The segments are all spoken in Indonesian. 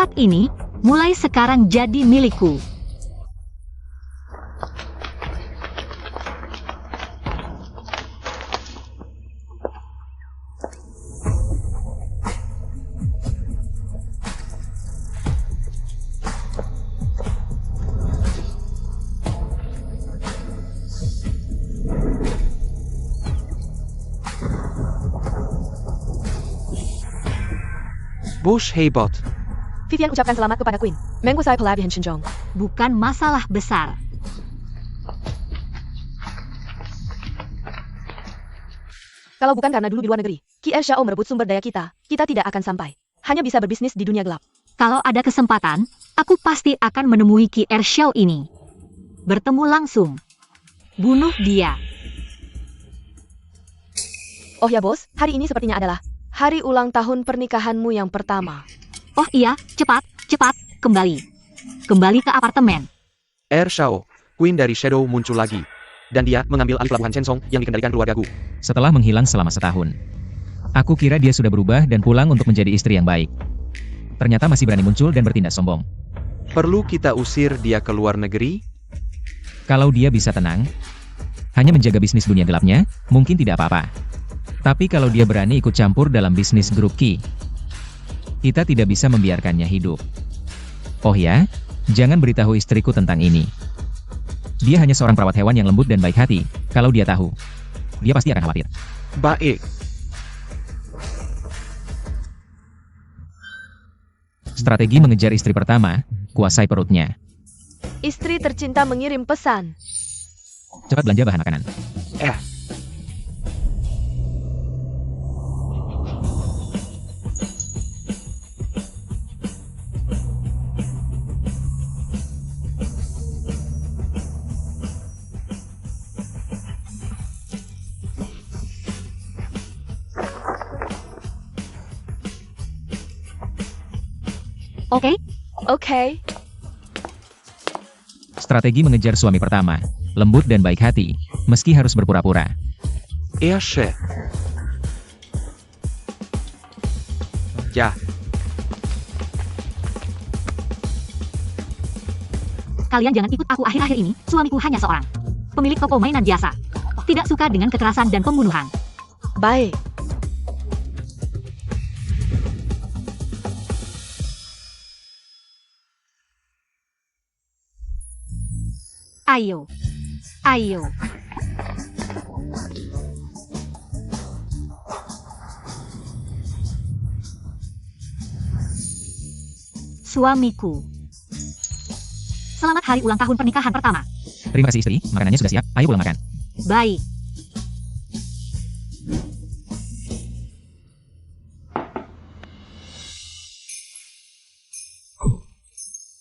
Tempat ini mulai sekarang jadi milikku. Bush Heybot. Vivian ucapkan selamat kepada Queen. Menguasai pelabuhan Shenjong. Bukan masalah besar. Kalau bukan karena dulu di luar negeri, Qi Xiao merebut sumber daya kita tidak akan sampai. Hanya bisa berbisnis di dunia gelap. Kalau ada kesempatan, aku pasti akan menemui Qi Xiao ini. Bertemu langsung. Bunuh dia. Oh ya bos, hari ini sepertinya adalah hari ulang tahun pernikahanmu yang pertama. Oh iya, cepat, kembali. Kembali ke apartemen. Xiao, Queen dari Shadow muncul lagi. Dan dia mengambil alih pelabuhan Shenzong yang dikendalikan keluarga Gu. Setelah menghilang selama setahun, aku kira dia sudah berubah dan pulang untuk menjadi istri yang baik. Ternyata masih berani muncul dan bertindak sombong. Perlu kita usir dia ke luar negeri? Kalau dia bisa tenang, hanya menjaga bisnis dunia gelapnya, mungkin tidak apa-apa. Tapi kalau dia berani ikut campur dalam bisnis grup Qi, kita tidak bisa membiarkannya hidup. Oh ya, jangan beritahu istriku tentang ini. Dia hanya seorang perawat hewan yang lembut dan baik hati. Kalau dia tahu, dia pasti akan khawatir. Baik. Strategi mengejar istri pertama, kuasai perutnya. Istri tercinta mengirim pesan. Cepat belanja bahan makanan. Oke. Strategi mengejar suami pertama, lembut dan baik hati, meski harus berpura-pura. Chef. Ya. Kalian jangan ikut aku akhir-akhir ini, suamiku hanya seorang pemilik toko mainan biasa. Tidak suka dengan kekerasan dan pembunuhan. Baik. Ayo. Suamiku. Selamat hari ulang tahun pernikahan pertama. Terima kasih istri, makanannya sudah siap, ayo pulang makan. Baik.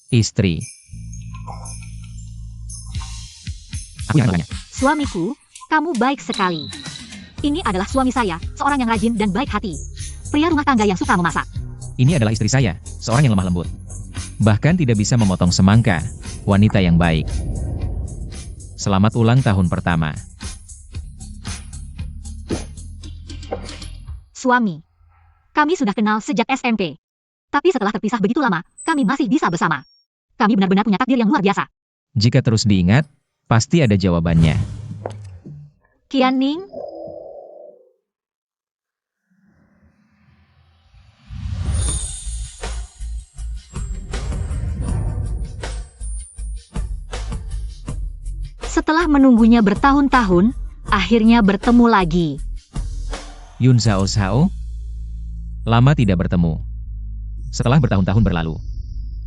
Istri. Aku yang bertanya. Suamiku, kamu baik sekali. Ini adalah suami saya, seorang yang rajin dan baik hati. Pria rumah tangga yang suka memasak. Ini adalah istri saya, seorang yang lemah lembut. Bahkan tidak bisa memotong semangka, wanita yang baik. Selamat ulang tahun pertama. Suami. Kami sudah kenal sejak SMP. Tapi setelah terpisah begitu lama, kami masih bisa bersama. Kami benar-benar punya takdir yang luar biasa. Jika terus diingat, pasti ada jawabannya. Qianning. Setelah menunggunya bertahun-tahun, akhirnya bertemu lagi. Yun Zhao Zhao? Lama tidak bertemu. Setelah bertahun-tahun berlalu,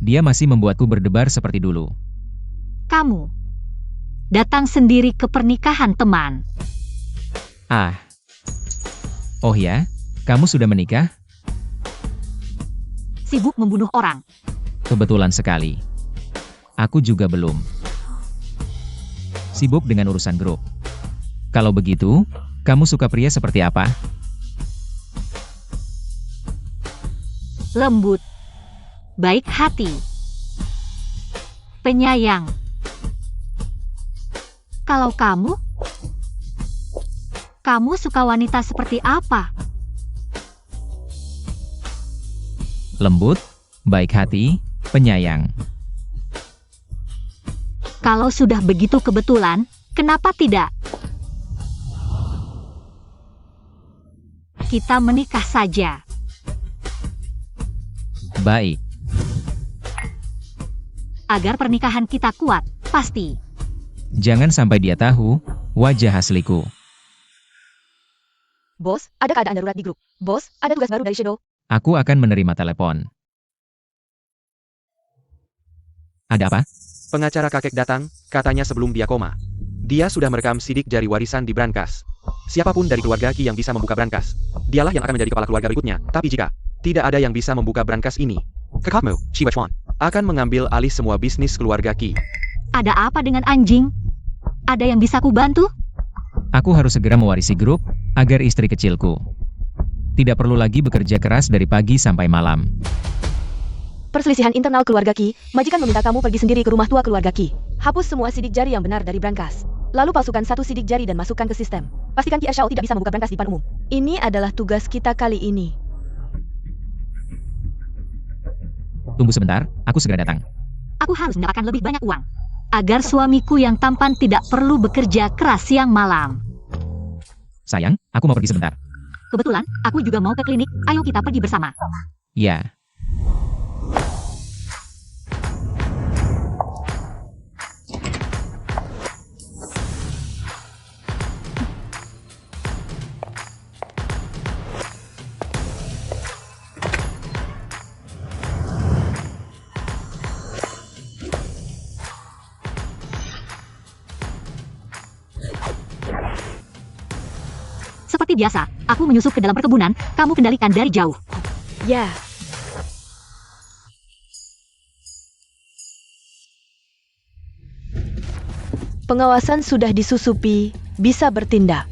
dia masih membuatku berdebar seperti dulu. Kamu datang sendiri ke pernikahan teman. Oh ya, kamu sudah menikah? Sibuk membunuh orang. Kebetulan sekali. Aku juga belum. Sibuk dengan urusan grup. Kalau begitu, kamu suka pria seperti apa? Lembut, baik hati, penyayang. Kalau kamu suka wanita seperti apa? Lembut, baik hati, penyayang. Kalau sudah begitu kebetulan, kenapa tidak? Kita menikah saja. Baik. Agar pernikahan kita kuat, pasti. Jangan sampai dia tahu wajah asliku. Bos, ada keadaan darurat di grup. Bos, ada tugas baru dari Shadow. Aku akan menerima telepon. Ada apa? Pengacara kakek datang, katanya sebelum dia koma. Dia sudah merekam sidik jari warisan di brankas. Siapapun dari keluarga Qi yang bisa membuka brankas, dialah yang akan menjadi kepala keluarga berikutnya. Tapi jika tidak ada yang bisa membuka brankas ini, kakakmu, Shi Wechuan, akan mengambil alih semua bisnis keluarga Qi. Ada apa dengan anjing? Ada yang bisa ku bantu? Aku harus segera mewarisi grup agar istri kecilku tidak perlu lagi bekerja keras dari pagi sampai malam. Perselisihan internal keluarga Qi, majikan meminta kamu pergi sendiri ke rumah tua keluarga Qi. Hapus semua sidik jari yang benar dari brankas. Lalu palsukan satu sidik jari dan masukkan ke sistem. Pastikan Qi Ershao tidak bisa membuka brankas di depan umum. Ini adalah tugas kita kali ini. Tunggu sebentar, aku segera datang. Aku harus mendapatkan lebih banyak uang. Agar suamiku yang tampan tidak perlu bekerja keras siang malam. Sayang, aku mau pergi sebentar. Kebetulan, aku juga mau ke klinik. Ayo kita pergi bersama. Ya. Seperti biasa, aku menyusup ke dalam perkebunan, kamu kendalikan dari jauh. Ya. Pengawasan sudah disusupi, bisa bertindak.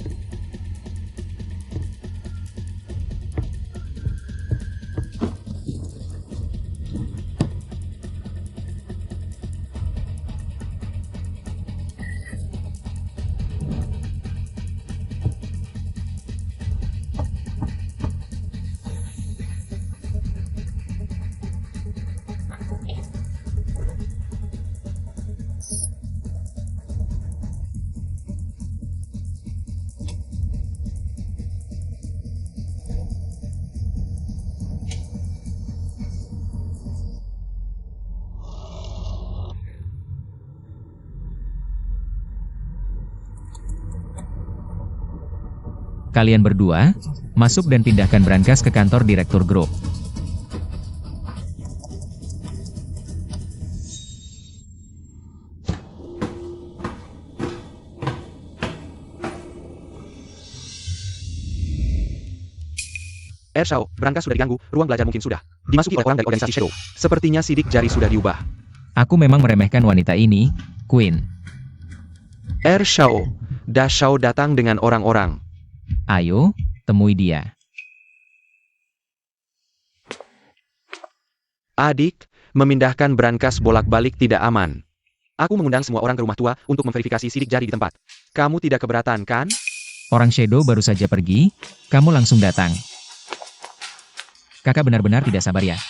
Kalian berdua, masuk dan pindahkan brankas ke kantor direktur grup. Ershao, brankas sudah diganggu, ruang belajar mungkin sudah dimasuki oleh orang dari organisasi Shadow. Sepertinya sidik jari sudah diubah. Aku memang meremehkan wanita ini, Queen. Ershao, Da Shao datang dengan orang-orang. Ayo, temui dia. Adik, memindahkan brankas bolak-balik tidak aman. Aku mengundang semua orang ke rumah tua untuk memverifikasi sidik jari di tempat. Kamu tidak keberatan, kan? Orang Shadow baru saja pergi, kamu langsung datang. Kakak benar-benar tidak sabar ya.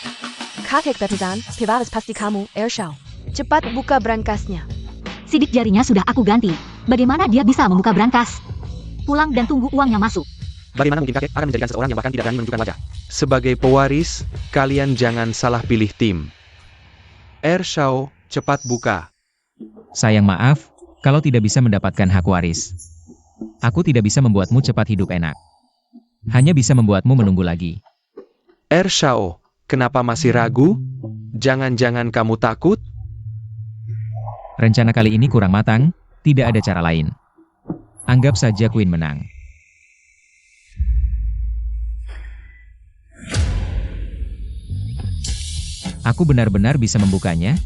Kakek Petuzan, Pevaris pasti kamu, Ershao. Cepat buka brankasnya. Sidik jarinya sudah aku ganti. Bagaimana dia bisa membuka brankas? Pulang dan tunggu uangnya masuk. Bagaimana mungkin kakek akan menjadikan seseorang yang bahkan tidak berani menunjukkan wajah? Sebagai pewaris, kalian jangan salah pilih tim. Ershao, cepat buka. Sayang maaf, kalau tidak bisa mendapatkan hak waris. Aku tidak bisa membuatmu cepat hidup enak. Hanya bisa membuatmu menunggu lagi. Ershao, kenapa masih ragu? Jangan-jangan kamu takut? Rencana kali ini kurang matang, tidak ada cara lain. Anggap saja Queen menang. Aku benar-benar bisa membukanya.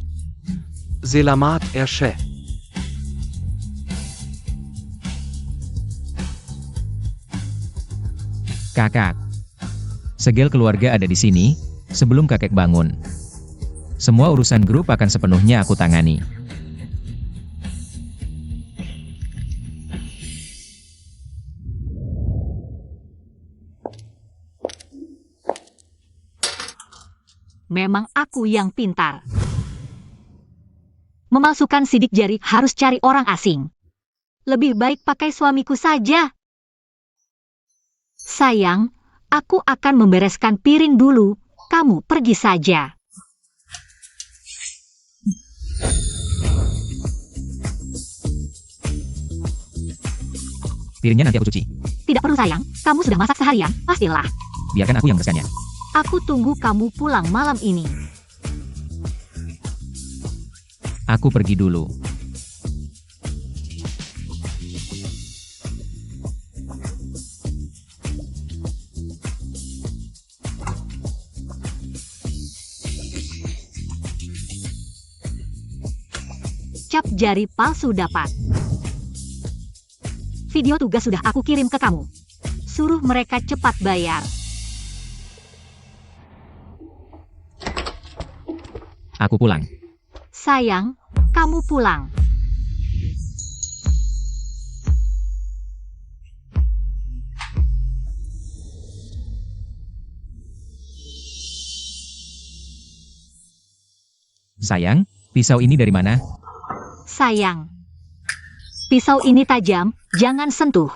Selamat, Ershao. Kakak. Segel keluarga ada di sini, sebelum kakek bangun. Semua urusan grup akan sepenuhnya aku tangani. memang aku yang pintar. Memalsukan sidik jari harus cari orang asing. Lebih baik pakai suamiku saja. Sayang, aku akan membereskan piring dulu. Kamu pergi saja. Piringnya nanti aku cuci. Tidak perlu sayang, kamu sudah masak seharian, pastilah. Biarkan aku yang membereskannya. Aku tunggu kamu pulang malam ini. Aku pergi dulu. Cap jari palsu dapat. Video tugas sudah aku kirim ke kamu. Suruh mereka cepat bayar. Aku pulang. Sayang, kamu pulang. Sayang, pisau ini dari mana? Sayang. Pisau ini tajam, jangan sentuh.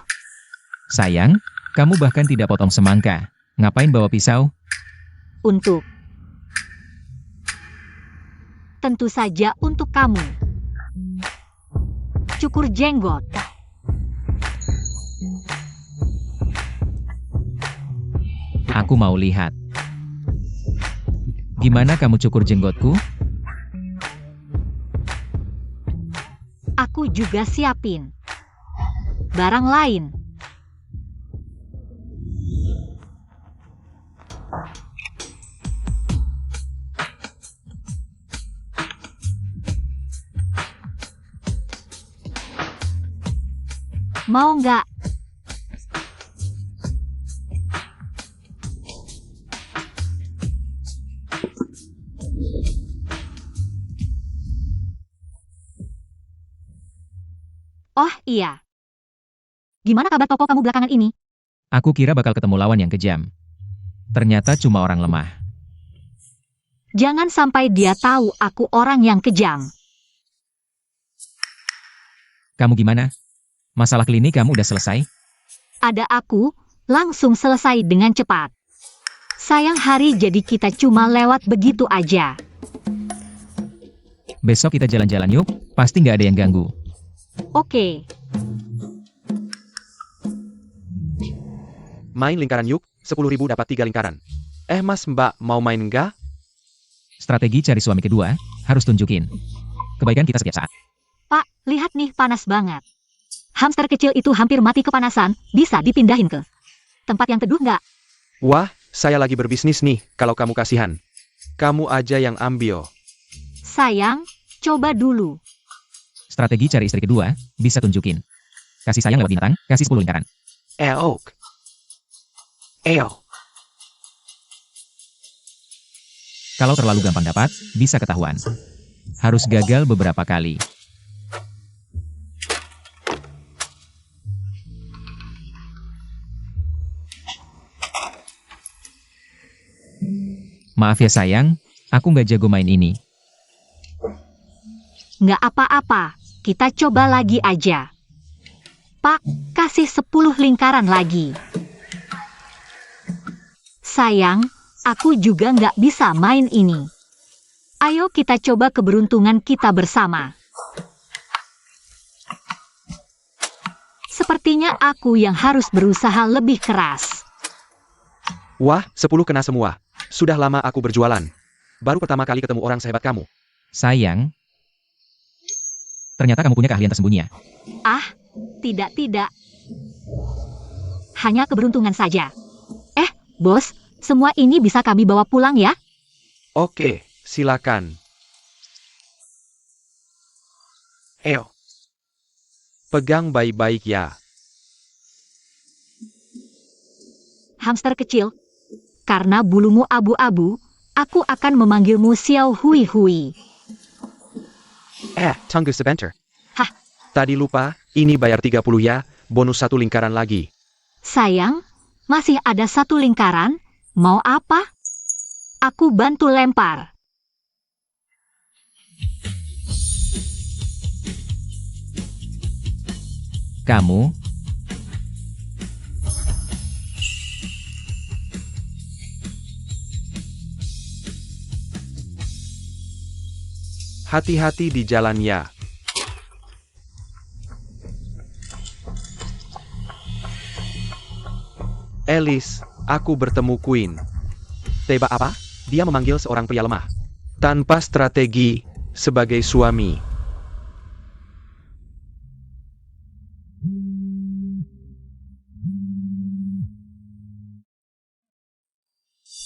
Sayang, kamu bahkan tidak potong semangka. Ngapain bawa pisau? Untuk. Tentu saja untuk kamu. Cukur jenggot. Aku mau lihat. Gimana kamu cukur jenggotku? Aku juga siapin. Barang lain. Mau nggak? Oh iya. Gimana kabar toko kamu belakangan ini? Aku kira bakal ketemu lawan yang kejam. Ternyata cuma orang lemah. Jangan sampai dia tahu aku orang yang kejam. Kamu gimana? Masalah klinik kamu udah selesai? Ada aku, langsung selesai dengan cepat. Sayang hari jadi kita cuma lewat begitu aja. Besok kita jalan-jalan yuk, pasti nggak ada yang ganggu. Oke. Main lingkaran yuk, 10.000 dapat 3 lingkaran. Mas mbak, mau main nggak? Strategi cari suami kedua, harus tunjukin kebaikan kita setiap saat. Pak, lihat nih panas banget. Hamster kecil itu hampir mati kepanasan, bisa dipindahin ke tempat yang teduh nggak? Wah, saya lagi berbisnis nih, kalau kamu kasihan. Kamu aja yang ambil. Sayang, coba dulu. Strategi cari istri kedua, bisa tunjukin. Kasih sayang lewat binatang, kasih 10 lingkaran. Eok. Eo. Kalau terlalu gampang dapat, bisa ketahuan. Harus gagal beberapa kali. Maaf ya sayang, aku nggak jago main ini. Nggak apa-apa, kita coba lagi aja. Pak, kasih 10 lingkaran lagi. Sayang, aku juga nggak bisa main ini. Ayo kita coba keberuntungan kita bersama. Sepertinya aku yang harus berusaha lebih keras. Wah, 10 kena semua. Sudah lama aku berjualan. Baru pertama kali ketemu orang sehebat kamu. Sayang, ternyata kamu punya keahlian tersembunyi ya? Ah, tidak. Hanya keberuntungan saja. Bos, semua ini bisa kami bawa pulang ya? Oke, silakan. Eo. Pegang baik-baik ya. Hamster kecil, karena bulumu abu-abu, aku akan memanggilmu Xiao Hui Hui. Tunggu sebentar. Hah? Tadi lupa, ini bayar 30 ya, bonus 1 lingkaran lagi. Sayang, masih ada 1 lingkaran, mau apa? Aku bantu lempar. Kamu, Hati-hati di jalan ya. Alice, aku bertemu Queen. Tebak apa? Dia memanggil seorang pria lemah. Tanpa strategi, sebagai suami.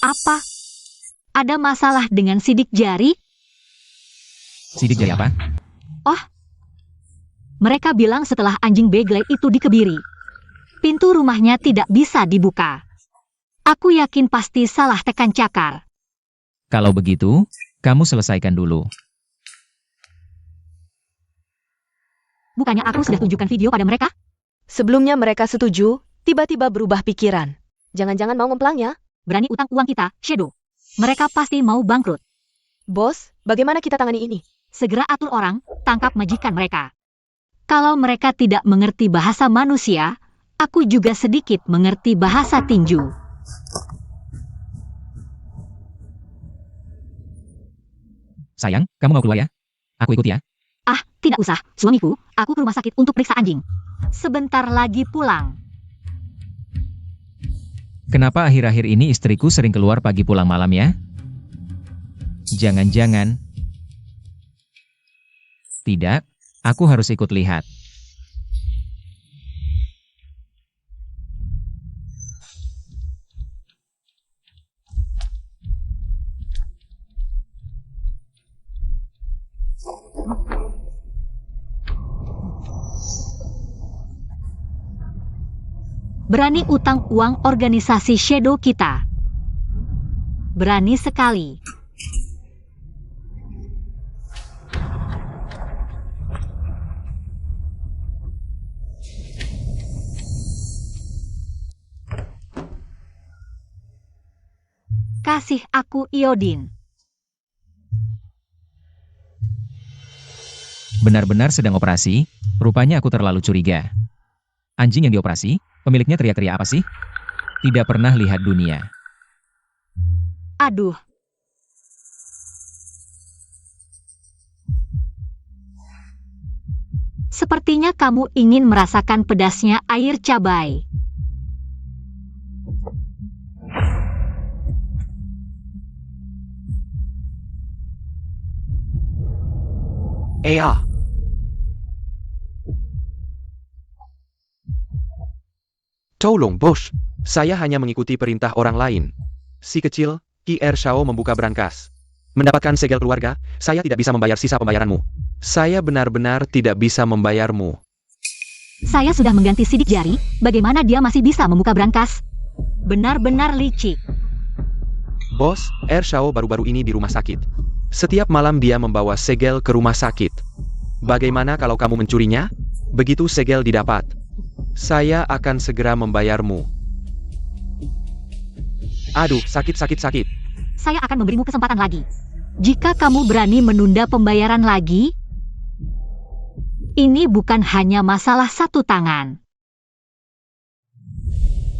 Apa? Ada masalah dengan sidik jari? sidik jari apa? Mereka bilang setelah anjing begle itu dikebiri, pintu rumahnya tidak bisa dibuka. Aku yakin pasti salah tekan cakar. Kalau begitu, kamu selesaikan dulu. Bukannya aku sudah tunjukkan video pada mereka? Sebelumnya mereka setuju, tiba-tiba berubah pikiran. Jangan-jangan mau ngemplang ya? Berani utang uang kita, Shadow. Mereka pasti mau bangkrut. Bos, bagaimana kita tangani ini? Segera atur orang, tangkap majikan mereka. Kalau mereka tidak mengerti bahasa manusia, aku juga sedikit mengerti bahasa tinju. Sayang, kamu mau keluar ya? Aku ikut ya. Ah, tidak usah, suamiku, aku ke rumah sakit untuk periksa anjing. Sebentar lagi pulang. Kenapa akhir-akhir ini istriku sering keluar pagi pulang malam ya? Jangan-jangan. Tidak, aku harus ikut lihat. Berani utang uang organisasi Shadow kita. Berani sekali. Kasih aku iodin. Benar-benar sedang operasi, rupanya aku terlalu curiga. Anjing yang dioperasi, pemiliknya teriak-teriak apa sih? Tidak pernah lihat dunia. Aduh. Sepertinya kamu ingin merasakan pedasnya air cabai. Ea. Tolong bos, saya hanya mengikuti perintah orang lain. Si kecil, Ki Shao membuka brankas. Mendapatkan segel keluarga, saya tidak bisa membayar sisa pembayaranmu. Saya benar-benar tidak bisa membayarmu. Saya sudah mengganti sidik jari, bagaimana dia masih bisa membuka brankas? Benar-benar licik. Bos, Shao baru-baru ini di rumah sakit. Setiap malam dia membawa segel ke rumah sakit. Bagaimana kalau kamu mencurinya? Begitu segel didapat, saya akan segera membayarmu. Aduh, sakit. Saya akan memberimu kesempatan lagi. Jika kamu berani menunda pembayaran lagi, ini bukan hanya masalah satu tangan.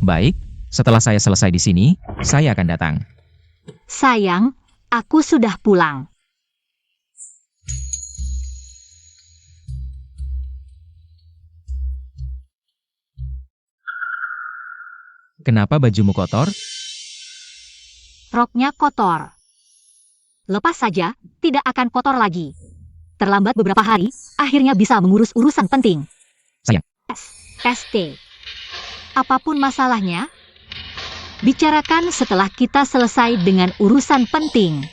Baik, setelah saya selesai di sini, saya akan datang. Sayang, aku sudah pulang. Kenapa bajumu kotor? Roknya kotor. Lepas saja, tidak akan kotor lagi. Terlambat beberapa hari, akhirnya bisa mengurus urusan penting. Sayang. ST. Apapun masalahnya, bicarakan setelah kita selesai dengan urusan penting.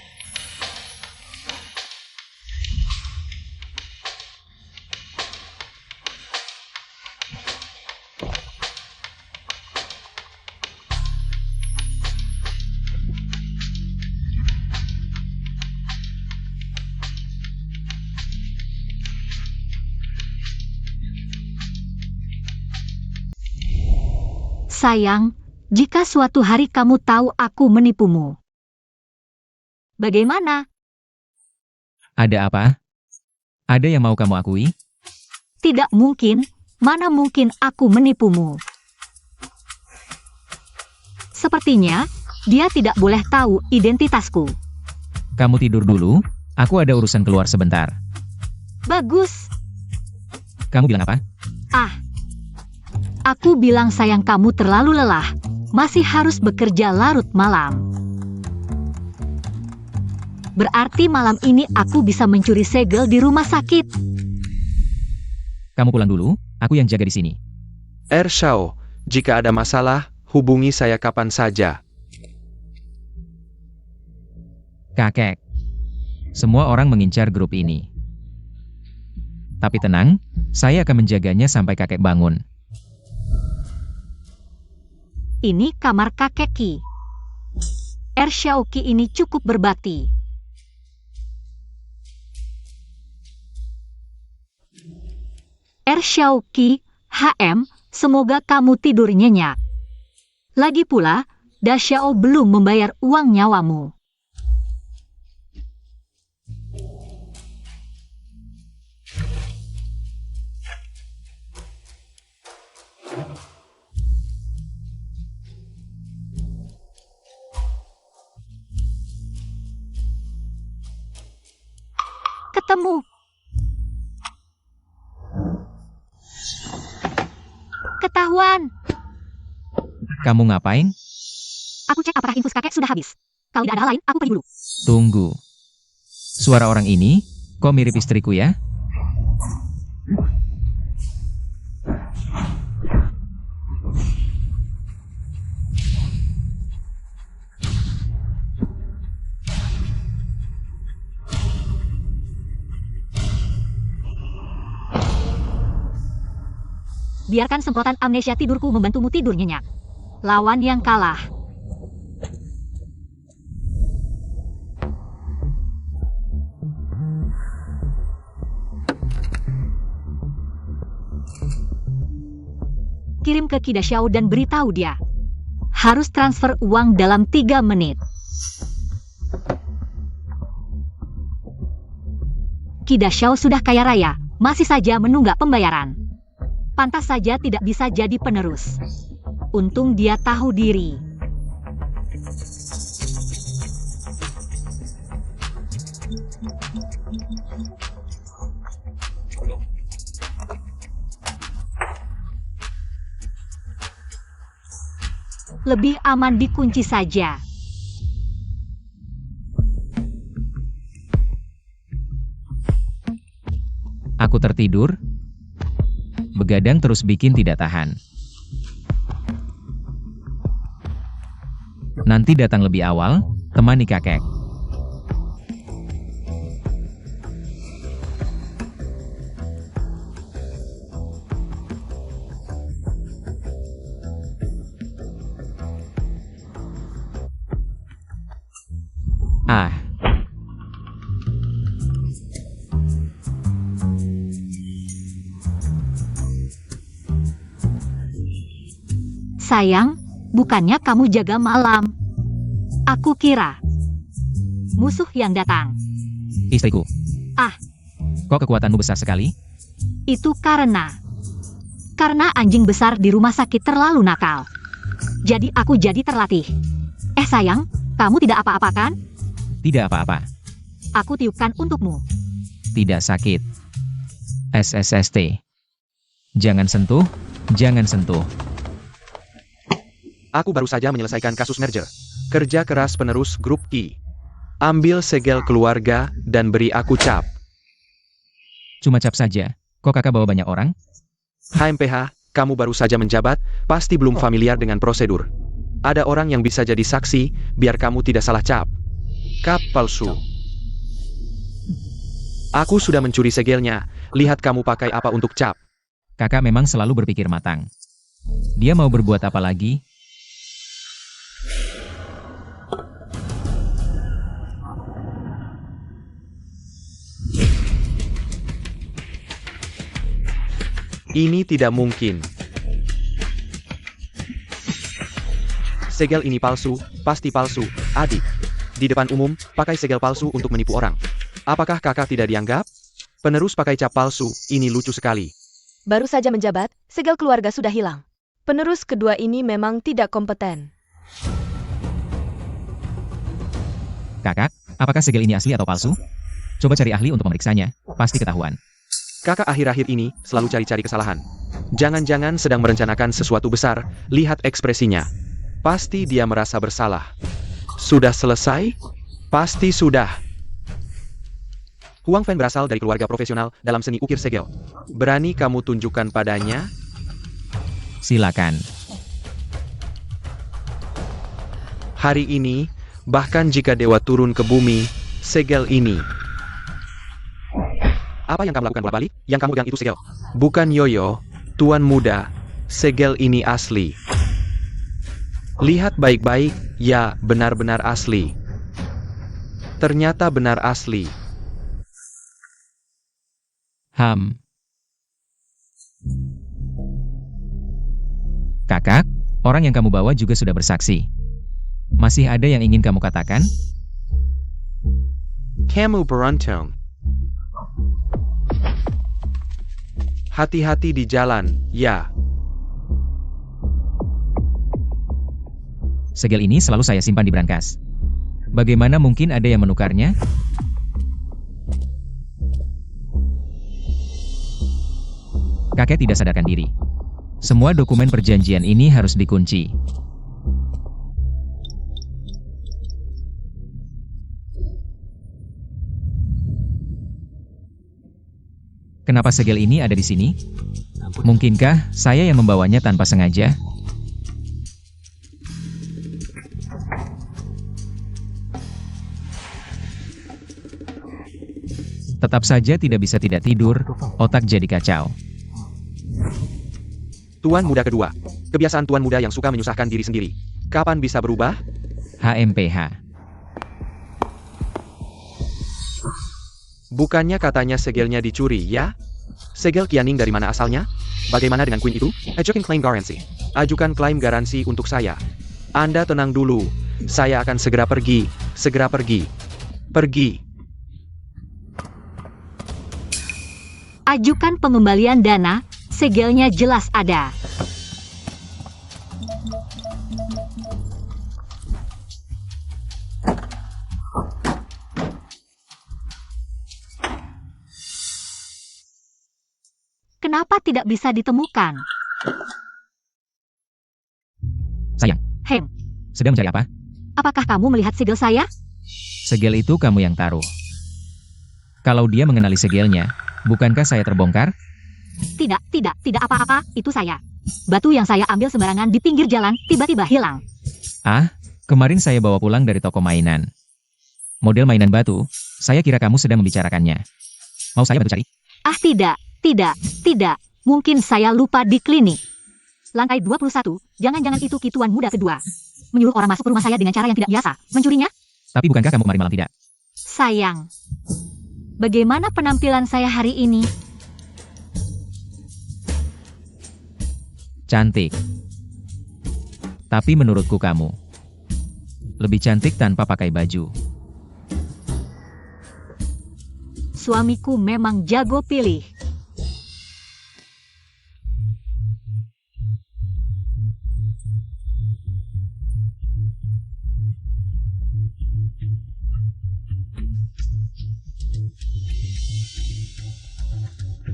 Sayang, jika suatu hari kamu tahu aku menipumu, Bagaimana? Ada apa? Ada yang mau kamu akui? Tidak mungkin. Mana mungkin aku menipumu? Sepertinya, dia tidak boleh tahu identitasku. Kamu tidur dulu, aku ada urusan keluar sebentar. Bagus. Kamu bilang apa? Aku bilang sayang kamu terlalu lelah. Masih harus bekerja larut malam. Berarti malam ini aku bisa mencuri segel di rumah sakit. Kamu pulang dulu, aku yang jaga di sini. Xiao, jika ada masalah, hubungi saya kapan saja. Kakek. Semua orang mengincar grup ini. Tapi tenang, saya akan menjaganya sampai kakek bangun. Ini kamar kakek Ki. Xiao Ki ini cukup berbakti. Xiao Ki, HM, semoga kamu tidur nyenyak. Lagi pula, Da Xiao belum membayar uang nyawamu. Ketemu. Ketahuan. Kamu ngapain? Aku cek apakah infus kakek sudah habis. Kalau tidak ada hal lain, aku pergi dulu. Tunggu. Suara orang ini, kok mirip istriku ya? Biarkan semprotan amnesia tidurku membantumu tidur nyenyak. Lawan yang kalah. Kirim ke Ki Da Xiao dan beritahu dia. Harus transfer uang dalam 3 menit. Ki Da Xiao sudah kaya raya, masih saja menunggak pembayaran. Pantas saja tidak bisa jadi penerus. Untung dia tahu diri. Lebih aman dikunci saja. Aku tertidur. Begadang terus bikin tidak tahan. Nanti datang lebih awal, temani kakek. Sayang, bukannya kamu jaga malam. Aku kira musuh yang datang. Istriku. Ah. Kok kekuatanmu besar sekali? Itu karena anjing besar di rumah sakit terlalu nakal. Jadi aku jadi terlatih. Sayang, kamu tidak apa-apa kan? Tidak apa-apa. Aku tiupkan untukmu. Tidak sakit. SSST. Jangan sentuh, jangan sentuh. Aku baru saja menyelesaikan kasus merger. Kerja keras penerus grup I. Ambil segel keluarga dan beri aku cap. Cuma cap saja. Kok kakak bawa banyak orang? HMPH, kamu baru saja menjabat, pasti belum familiar dengan prosedur. Ada orang yang bisa jadi saksi, biar kamu tidak salah cap. Cap palsu. Aku sudah mencuri segelnya, lihat kamu pakai apa untuk cap. Kakak memang selalu berpikir matang. Dia mau berbuat apa lagi? Ini tidak mungkin. Segel ini palsu, pasti palsu, adik. di depan umum, pakai segel palsu untuk menipu orang. Apakah kakak tidak dianggap? Penerus pakai cap palsu, ini lucu sekali. Baru saja menjabat, segel keluarga sudah hilang. Penerus kedua ini memang tidak kompeten. Kakak, apakah segel ini asli atau palsu? Coba cari ahli untuk memeriksanya, pasti ketahuan. Kakak akhir-akhir ini selalu cari-cari kesalahan. Jangan-jangan sedang merencanakan sesuatu besar, lihat ekspresinya. Pasti dia merasa bersalah. Sudah selesai? Pasti sudah. Huang Fen berasal dari keluarga profesional dalam seni ukir segel. Berani kamu tunjukkan padanya? Silakan. Hari ini, bahkan jika dewa turun ke bumi, segel ini. Apa yang kamu lakukan bolak-balik? Yang kamu pegang itu segel. Bukan yoyo, tuan muda. Segel ini asli. Lihat baik-baik, ya, benar-benar asli. Ternyata benar asli. Kakak, orang yang kamu bawa juga sudah bersaksi. Masih ada yang ingin kamu katakan? Kamu beruntung. Hati-hati di jalan, ya. Segel ini selalu saya simpan di brankas. Bagaimana mungkin ada yang menukarnya? Kakek tidak sadarkan diri. Semua dokumen perjanjian ini harus dikunci. Kenapa segel ini ada di sini? Mungkinkah saya yang membawanya tanpa sengaja? Tetap saja tidak bisa tidak tidur, otak jadi kacau. Tuan muda kedua. Kebiasaan tuan muda yang suka menyusahkan diri sendiri. Kapan bisa berubah? HMPH. Bukannya katanya segelnya dicuri, ya? Segel Qianing dari mana asalnya? Bagaimana dengan Queen itu? Ajukan klaim garansi. Ajukan klaim garansi untuk saya. Anda tenang dulu. Saya akan segera pergi. Segera pergi. Pergi. Ajukan pengembalian dana, segelnya jelas ada. Kenapa tidak bisa ditemukan? Sayang, Hem, sedang mencari apa? apakah kamu melihat segel saya? Segel itu kamu yang taruh. Kalau dia mengenali segelnya, bukankah saya terbongkar? Tidak apa-apa, itu saya. Batu yang saya ambil sembarangan di pinggir jalan, tiba-tiba hilang. Ah, kemarin saya bawa pulang dari toko mainan. Model mainan batu, saya kira kamu sedang membicarakannya. Mau saya bantu cari? Ah tidak. Mungkin saya lupa di klinik. Lantai 21, jangan-jangan itu Tuan muda kedua. Menyuruh orang masuk ke rumah saya dengan cara yang tidak biasa. Mencurinya? Tapi bukankah kamu kemarin malam tidak? Sayang. Bagaimana penampilan saya hari ini? Cantik. Tapi menurutku kamu lebih cantik tanpa pakai baju. Suamiku memang jago pilih.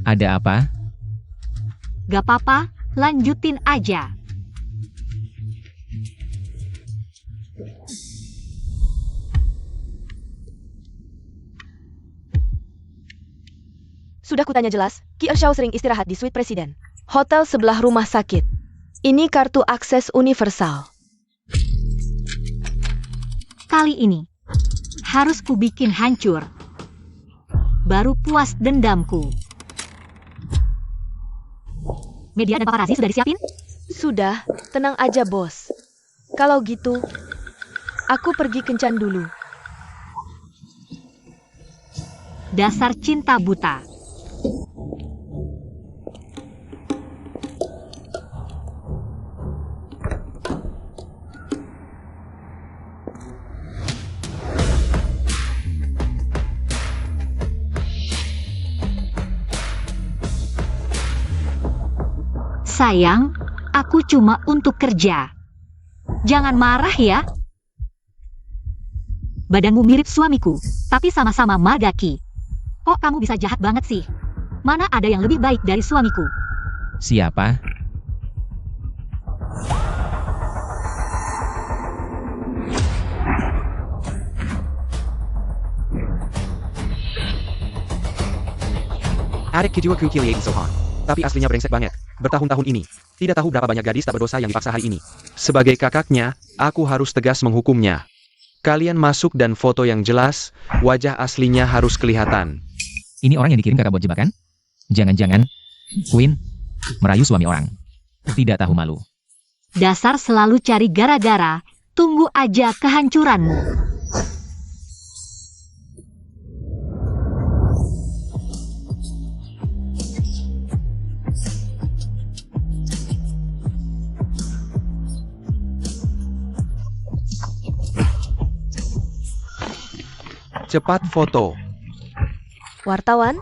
Ada apa? Gak apa-apa, lanjutin aja. Sudah kutanya jelas, Qi Ershao sering istirahat di suite presiden. Hotel sebelah rumah sakit. Ini kartu akses universal. Kali ini, harus kubikin hancur. Baru puas dendamku. Media dan paparazi sudah disiapin? Sudah, tenang aja bos. Kalau gitu, aku pergi kencan dulu. Dasar cinta buta. Sayang, aku cuma untuk kerja. Jangan marah ya. Badanmu mirip suamiku, tapi sama-sama marga Qi. Kok kamu bisa jahat banget sih? Mana ada yang lebih baik dari suamiku? Siapa? Adik Kijuaku Kiliein Sohan. Tapi aslinya brengsek banget. Bertahun-tahun ini. Tidak tahu berapa banyak gadis tak berdosa yang dipaksa hari ini. Sebagai kakaknya, aku harus tegas menghukumnya. Kalian masuk dan foto yang jelas, wajah aslinya harus kelihatan. Ini orang yang dikirim kakak buat jebakan? Jangan-jangan Queen merayu suami orang. Tidak tahu malu. Dasar selalu cari gara-gara, tunggu aja kehancuranmu. Cepat foto. Wartawan,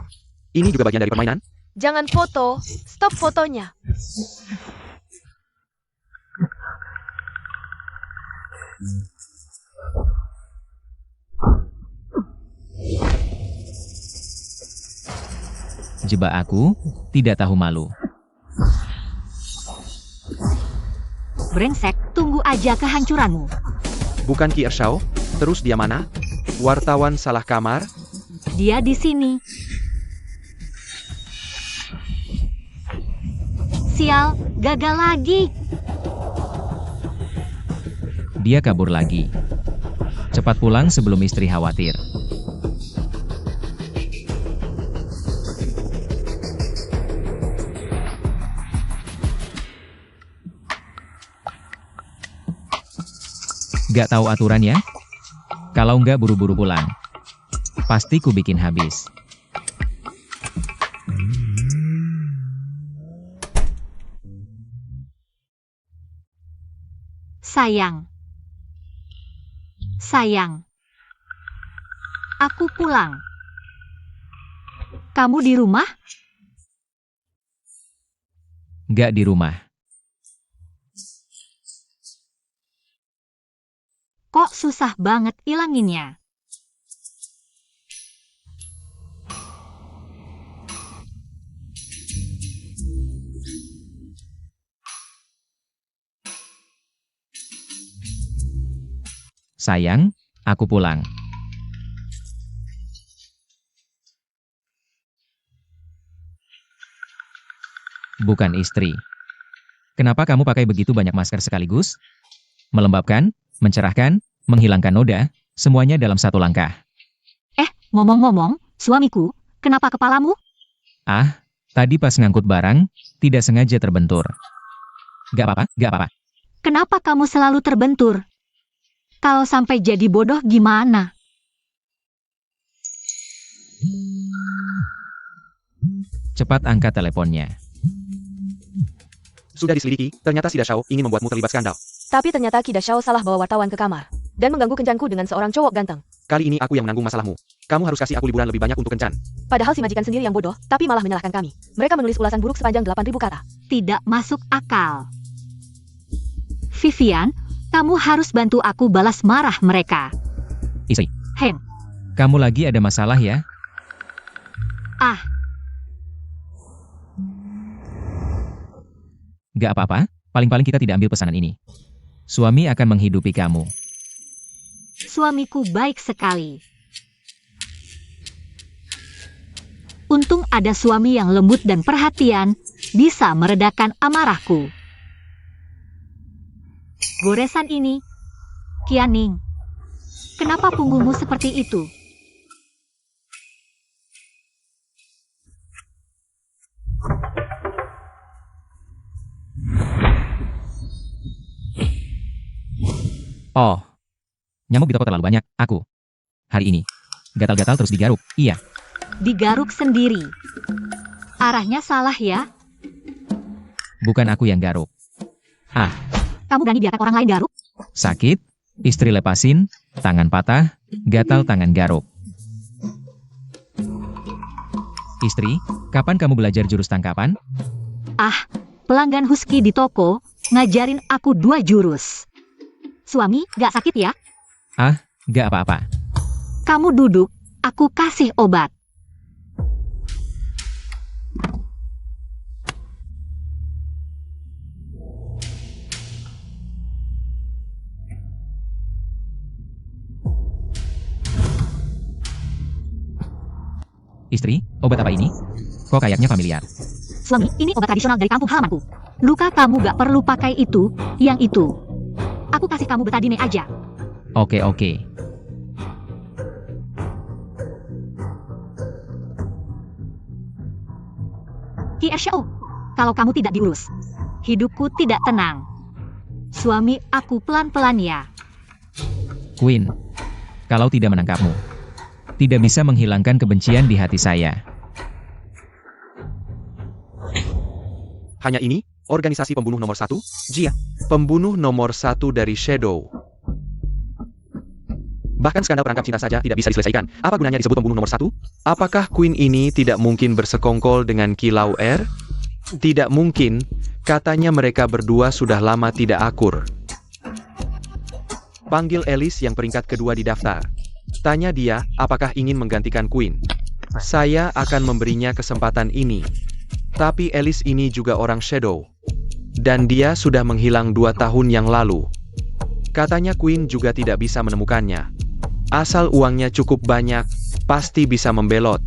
Ini juga bagian dari permainan? jangan foto. Stop fotonya. Jebak aku, tidak tahu malu. Brengsek, tunggu aja kehancuranmu. Bukan Qi Ershao? Terus dia mana? Wartawan salah kamar? Dia di sini. Sial, gagal lagi. Dia kabur lagi. Cepat pulang sebelum istri khawatir. Gak tahu aturan ya? Kalau nggak buru-buru pulang. Pasti ku bikin habis. Sayang. Sayang. Aku pulang. Kamu di rumah? Nggak di rumah. Kok susah banget ilanginnya? Sayang, aku pulang. Bukan istri. Kenapa kamu pakai begitu banyak masker sekaligus? Melembabkan, mencerahkan, menghilangkan noda, semuanya dalam satu langkah. Ngomong-ngomong, suamiku, kenapa kepalamu? Ah, tadi pas ngangkut barang, tidak sengaja terbentur. Gak apa-apa, gak apa-apa. Kenapa kamu selalu terbentur? Kalau sampai jadi bodoh gimana? Cepat angkat teleponnya. Sudah diselidiki, ternyata si Dashao ingin membuatmu terlibat skandal. Tapi ternyata Qi Dashao salah bawa wartawan ke kamar dan mengganggu kencanku dengan seorang cowok ganteng. Kali ini aku yang menanggung masalahmu. Kamu harus kasih aku liburan lebih banyak untuk kencan. Padahal si majikan sendiri yang bodoh, tapi malah menyalahkan kami. Mereka menulis ulasan buruk sepanjang 8.000 kata. Tidak masuk akal. Vivian, kamu harus bantu aku balas marah mereka. Istri, Hem, kamu lagi ada masalah ya? ah, Gak apa-apa, paling-paling kita tidak ambil pesanan ini. Suami akan menghidupi kamu. suamiku baik sekali. Untung ada suami yang lembut dan perhatian, bisa meredakan amarahku. Goresan ini, Qianing, kenapa punggungmu seperti itu? Oh, nyamuk di toko terlalu banyak, aku. Hari ini, gatal-gatal terus digaruk, iya. Digaruk sendiri. Arahnya salah ya. Bukan aku yang garuk. Ah, Kamu berani biarkan orang lain garuk? sakit, istri lepasin, tangan patah, gatal tangan garuk. Istri, kapan kamu belajar jurus tangkapan? Ah, pelanggan Husky di toko, ngajarin aku 2 jurus. Suami, gak sakit ya? Ah, gak apa-apa. Kamu duduk, aku kasih obat. Istri, obat apa ini? Kok kayaknya familiar. Suami, ini obat tradisional dari kampung halamanku. Luka kamu gak perlu pakai itu, yang itu. Aku kasih kamu betadine aja. Oke. KSO, kalau kamu tidak diurus, hidupku tidak tenang. Suami aku pelan-pelan ya. Queen, kalau tidak menangkapmu, tidak bisa menghilangkan kebencian di hati saya. Hanya ini, organisasi pembunuh nomor 1, Jia. Pembunuh nomor 1 dari Shadow. Bahkan skandal perangkap cinta saja tidak bisa diselesaikan. Apa gunanya disebut pembunuh nomor 1? Apakah Queen ini tidak mungkin bersekongkol dengan Kilau R? Tidak mungkin, katanya mereka berdua sudah lama tidak akur. Panggil Alice yang peringkat kedua di daftar. Tanya dia, apakah ingin menggantikan Queen. Saya akan memberinya kesempatan ini. Tapi Alice ini juga orang Shadow. Dan dia sudah menghilang 2 tahun yang lalu. Katanya Queen juga tidak bisa menemukannya. Asal uangnya cukup banyak, pasti bisa membelot.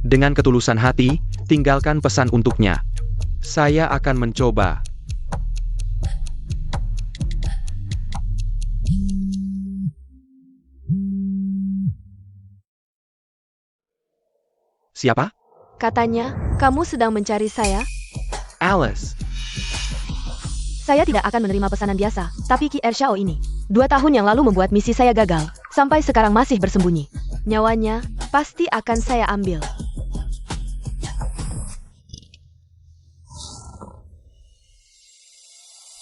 Dengan ketulusan hati, tinggalkan pesan untuknya. Saya akan mencoba. Siapa? Katanya, kamu sedang mencari saya? Alice. Saya tidak akan menerima pesanan biasa, tapi Ki Xiao ini. 2 tahun yang lalu membuat misi saya gagal, sampai sekarang masih bersembunyi. Nyawanya, pasti akan saya ambil.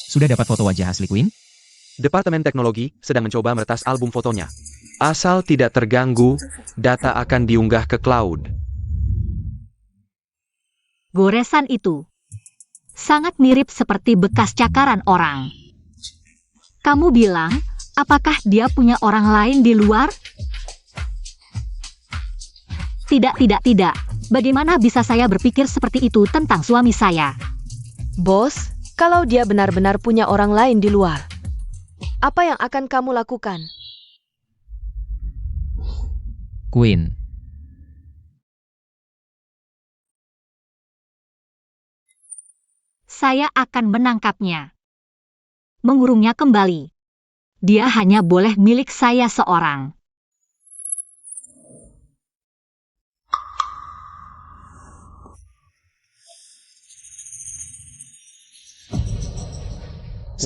Sudah dapat foto wajah asli Queen? Departemen Teknologi sedang mencoba meretas album fotonya. Asal tidak terganggu, data akan diunggah ke cloud. Goresan itu sangat mirip seperti bekas cakaran orang. Kamu bilang, apakah dia punya orang lain di luar? Tidak. Bagaimana bisa saya berpikir seperti itu tentang suami saya? Bos, kalau dia benar-benar punya orang lain di luar, apa yang akan kamu lakukan? Queen, Saya akan menangkapnya. Mengurungnya kembali. Dia hanya boleh milik saya seorang.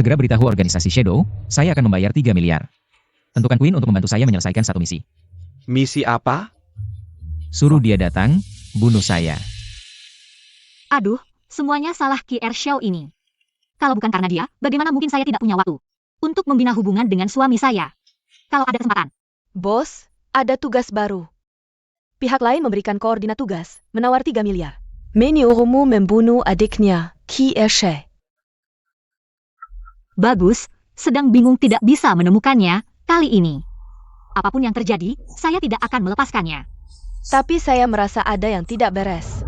segera beritahu organisasi Shadow, saya akan membayar 3 miliar. Tentukan Queen untuk membantu saya menyelesaikan 1 misi. Misi apa? Suruh dia datang, bunuh saya. Aduh, semuanya salah Ki Xiao ini. Kalau bukan karena dia, bagaimana mungkin saya tidak punya waktu untuk membina hubungan dengan suami saya? Kalau ada kesempatan. Bos, ada tugas baru. Pihak lain memberikan koordinat tugas, menawar 3 miliar. Menyuruhmu membunuh adiknya, Ki Xiao. Bagus, sedang bingung tidak bisa menemukannya, kali ini. Apapun yang terjadi, saya tidak akan melepaskannya. Tapi saya merasa ada yang tidak beres.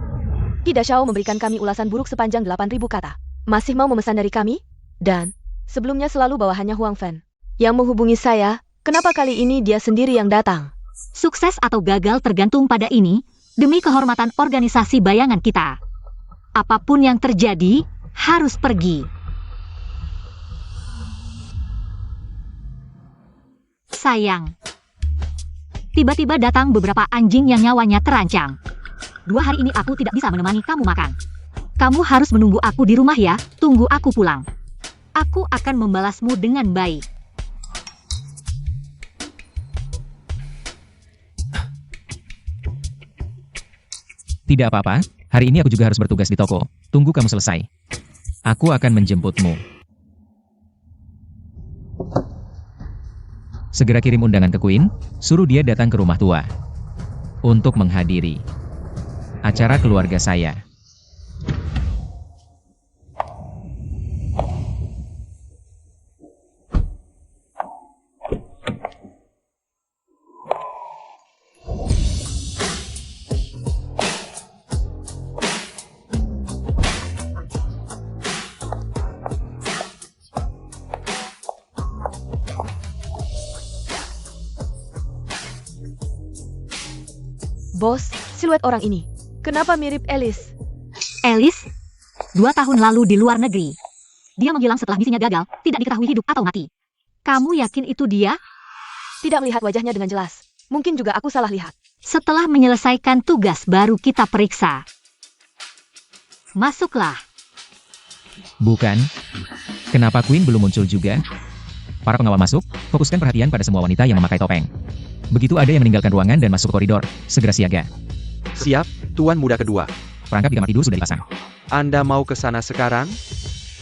Ki Xiao memberikan kami ulasan buruk sepanjang 8.000 kata. Masih mau memesan dari kami? Dan, sebelumnya selalu bawahannya Huang Fen. Yang menghubungi saya, kenapa kali ini dia sendiri yang datang? Sukses atau gagal tergantung pada ini, demi kehormatan organisasi bayangan kita. Apapun yang terjadi, harus pergi. Sayang. Tiba-tiba datang beberapa anjing yang nyawanya terancam. 2 hari ini aku tidak bisa menemani kamu makan. Kamu harus menunggu aku di rumah ya, tunggu aku pulang. Aku akan membalasmu dengan baik. Tidak apa-apa, hari ini aku juga harus bertugas di toko. Tunggu kamu selesai. Aku akan menjemputmu. Segera kirim undangan ke Queen, suruh dia datang ke rumah tua. Untuk menghadiri acara keluarga saya. Bos, siluet orang ini. Kenapa mirip Alice? Alice, 2 tahun lalu di luar negeri. Dia menghilang setelah misinya gagal, tidak diketahui hidup atau mati. Kamu yakin itu dia? Tidak melihat wajahnya dengan jelas. Mungkin juga aku salah lihat. Setelah menyelesaikan tugas baru kita periksa. Masuklah. Bukan. Kenapa Queen belum muncul juga? Para pengawal masuk, fokuskan perhatian pada semua wanita yang memakai topeng. Begitu ada yang meninggalkan ruangan dan masuk ke koridor, segera siaga. Siap, Tuan Muda Kedua. Perangkap di kamar tidur sudah dipasang. Anda mau ke sana sekarang?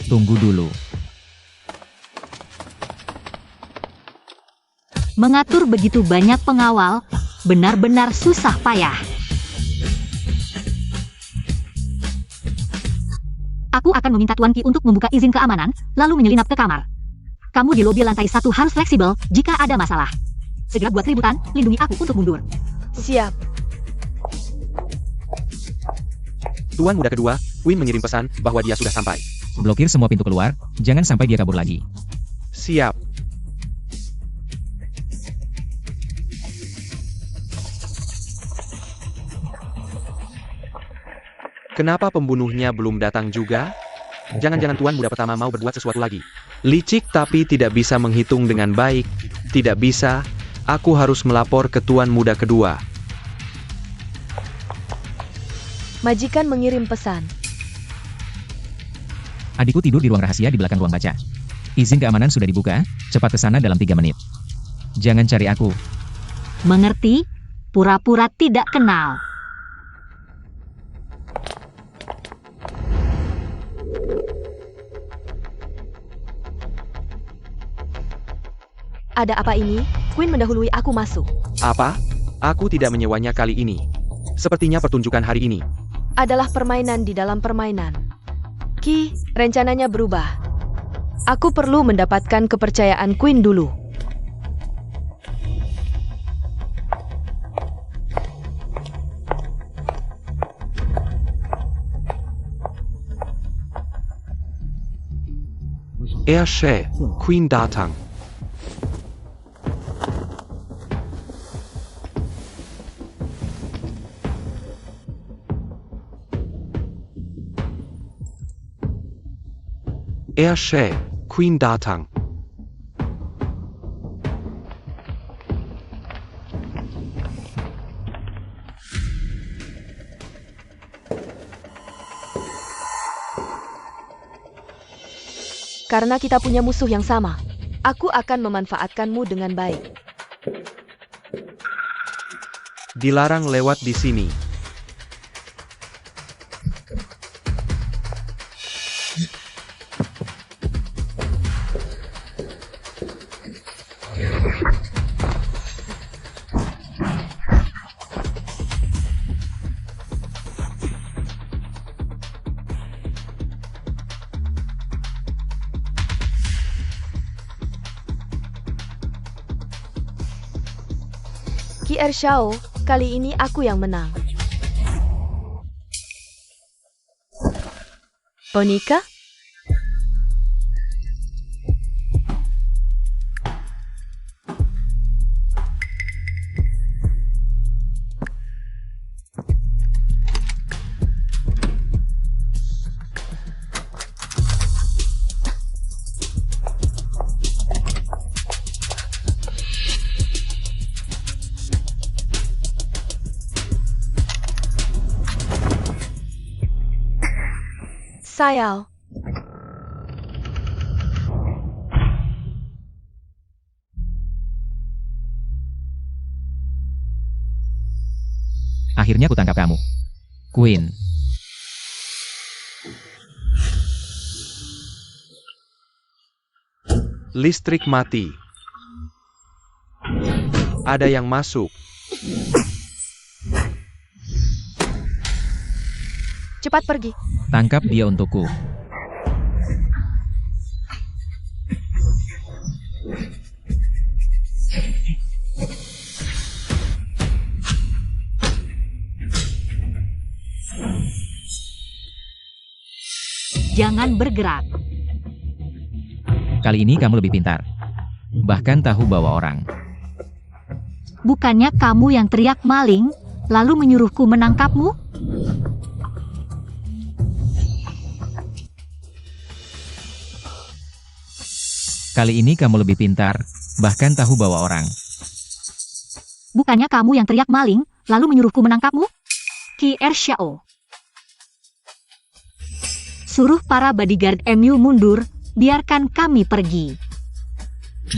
Tunggu dulu. Mengatur begitu banyak pengawal, benar-benar susah payah. Aku akan meminta Tuan Qi untuk membuka izin keamanan, lalu menyelinap ke kamar. Kamu di lobi lantai 1 harus fleksibel jika ada masalah. Segera buat keributan, lindungi aku untuk mundur. Siap. Tuan Muda Kedua, Queen mengirim pesan bahwa dia sudah sampai. Blokir semua pintu keluar, jangan sampai dia kabur lagi. Siap. Kenapa pembunuhnya belum datang juga? Jangan-jangan Tuan Muda Pertama mau berbuat sesuatu lagi. Licik tapi tidak bisa menghitung dengan baik. Tidak bisa, aku harus melapor ke Tuan Muda Kedua. Majikan mengirim pesan. Adikku tidur di ruang rahasia di belakang ruang baca. Izin keamanan sudah dibuka, cepat ke sana dalam 3 menit. Jangan cari aku. Mengerti? Pura-pura tidak kenal. Ada apa ini? Queen mendahului aku masuk. Apa? Aku tidak menyewanya kali ini. Sepertinya pertunjukan hari ini. Adalah permainan di dalam permainan. Qi, rencananya berubah. Aku perlu mendapatkan kepercayaan Queen dulu. Queen datang. Queen datang. Karena kita punya musuh yang sama, aku akan memanfaatkanmu dengan baik. Dilarang lewat di sini. Qi Ershao, kali ini aku yang menang. Bonika? Sayal. Akhirnya aku tangkap kamu. Queen. Listrik mati. Ada yang masuk. Cepat pergi. Tangkap dia untukku. Jangan bergerak. Kali ini kamu lebih pintar. Bahkan tahu bawa orang. Bukannya kamu yang teriak maling? lalu menyuruhku menangkapmu? Kali ini kamu lebih pintar, bahkan tahu bawa orang. Bukannya kamu yang teriak maling, lalu menyuruhku menangkapmu? Qi Ershao. Suruh para bodyguard MU mundur, biarkan kami pergi.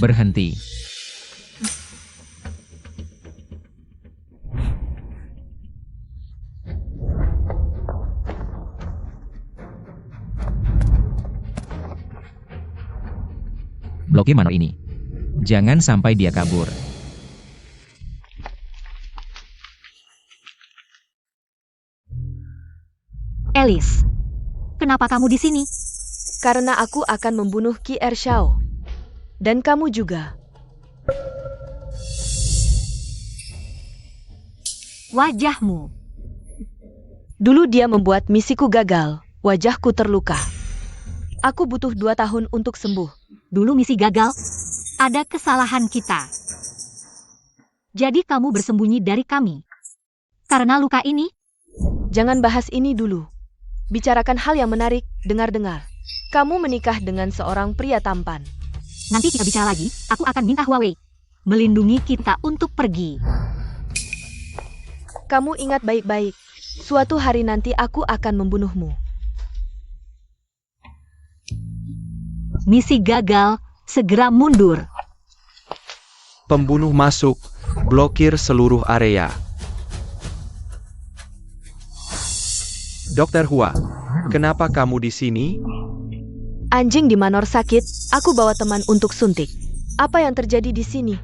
Berhenti. Blokir Manor ini. Jangan sampai dia kabur. Alice, kenapa kamu di sini? Karena aku akan membunuh Qi Ershao. Dan kamu juga. Wajahmu. Dulu dia membuat misiku gagal. Wajahku terluka. Aku butuh 2 tahun untuk sembuh. Dulu misi gagal. Ada kesalahan kita. Jadi kamu bersembunyi dari kami. Karena luka ini? Jangan bahas ini dulu. Bicarakan hal yang menarik, dengar-dengar. Kamu menikah dengan seorang pria tampan. Nanti kita bicara lagi, aku akan minta Huawei melindungi kita untuk pergi. Kamu ingat baik-baik. Suatu hari nanti aku akan membunuhmu. Misi gagal, segera mundur. Pembunuh masuk, blokir seluruh area. Dokter Hua, kenapa kamu di sini? Anjing di Manor sakit, aku bawa teman untuk suntik. Apa yang terjadi di sini?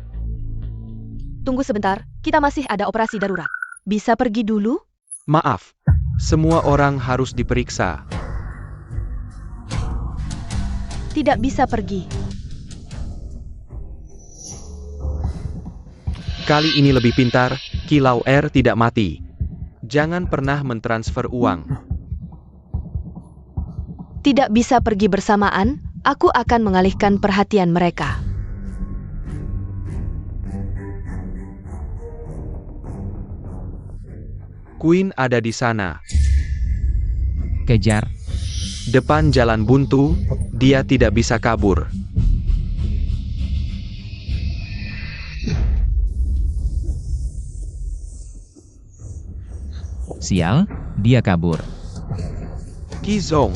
Tunggu sebentar, kita masih ada operasi darurat. Bisa pergi dulu? Maaf, semua orang harus diperiksa. Tidak bisa pergi. Kali ini lebih pintar, Kilau R tidak mati. Jangan pernah mentransfer uang. Tidak bisa pergi bersamaan, aku akan mengalihkan perhatian mereka. Queen ada di sana. Kejar. Depan jalan buntu, dia tidak bisa kabur. Sial, dia kabur. Qizong,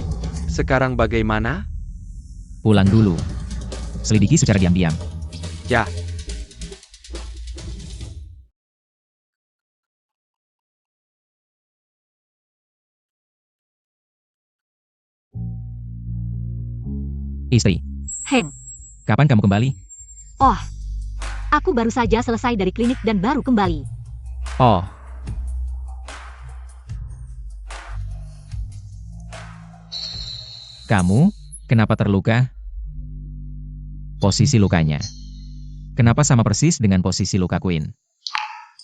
sekarang bagaimana? Pulang dulu. Selidiki secara diam-diam. Ya. Istri, Heng, kapan kamu kembali? oh. Aku baru saja selesai dari klinik dan baru kembali. Oh, kamu, kenapa terluka? Posisi lukanya. Kenapa sama persis dengan posisi luka Queen?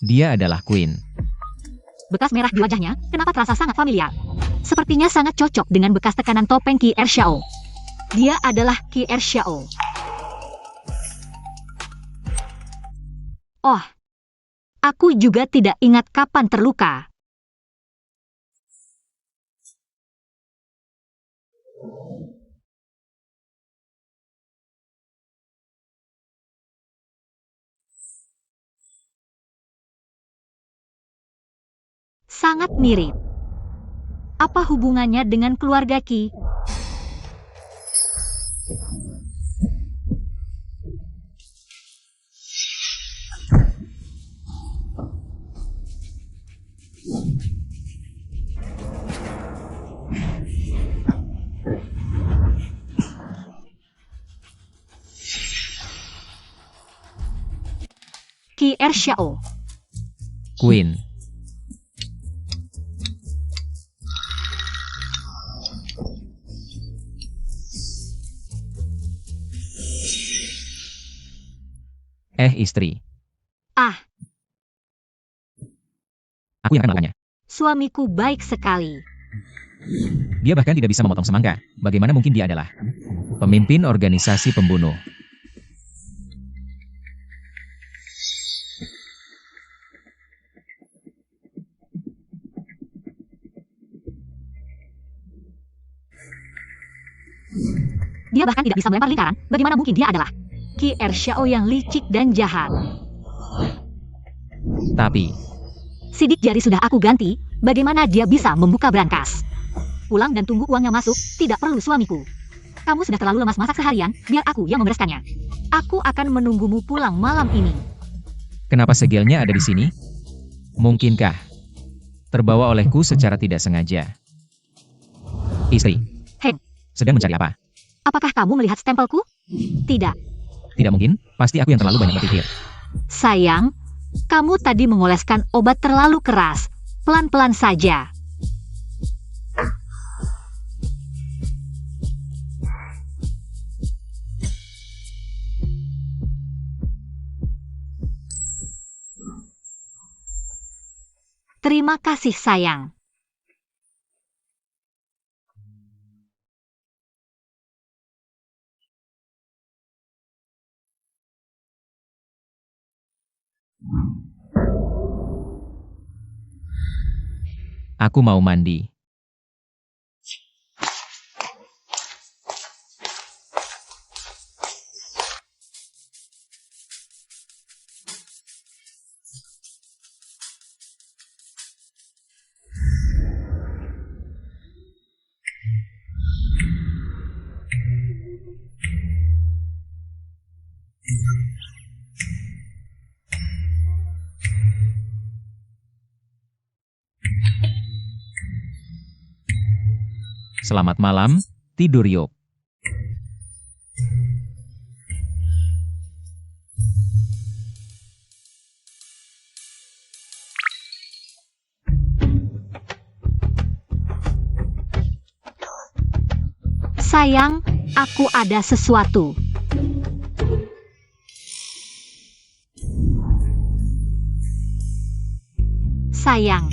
Dia adalah Queen. Bekas merah di wajahnya, kenapa terasa sangat familiar? Sepertinya sangat cocok dengan bekas tekanan topeng Qi Ershao. Dia adalah Qi Ershao. Oh, aku juga tidak ingat kapan terluka. Sangat mirip. Apa hubungannya dengan keluarga Qi? Qi Ershao. Queen. Istri. Ah, Aku yang akan melakukannya. suamiku baik sekali. Dia bahkan tidak bisa memotong semangka. Bagaimana mungkin dia adalah pemimpin organisasi pembunuh? Dia bahkan tidak bisa melempar lingkaran, bagaimana mungkin dia adalah Qi Xiao yang licik dan jahat. Tapi, Sidik jari sudah aku ganti, bagaimana dia bisa membuka brankas? Pulang dan tunggu uangnya masuk, tidak perlu suamiku. Kamu sudah terlalu lemas masak seharian, biar aku yang membereskannya. Aku akan menunggumu pulang malam ini. kenapa segilnya ada di sini? Mungkinkah terbawa olehku secara tidak sengaja? Istri, Hei, sedang mencari apa? apakah kamu melihat stempelku? Tidak. Tidak mungkin, pasti aku yang terlalu banyak berpikir. Sayang, kamu tadi mengoleskan obat terlalu keras. Pelan-pelan saja. Terima kasih, sayang. Aku mau mandi. Selamat malam, tidur yuk. Sayang, aku ada sesuatu. Sayang,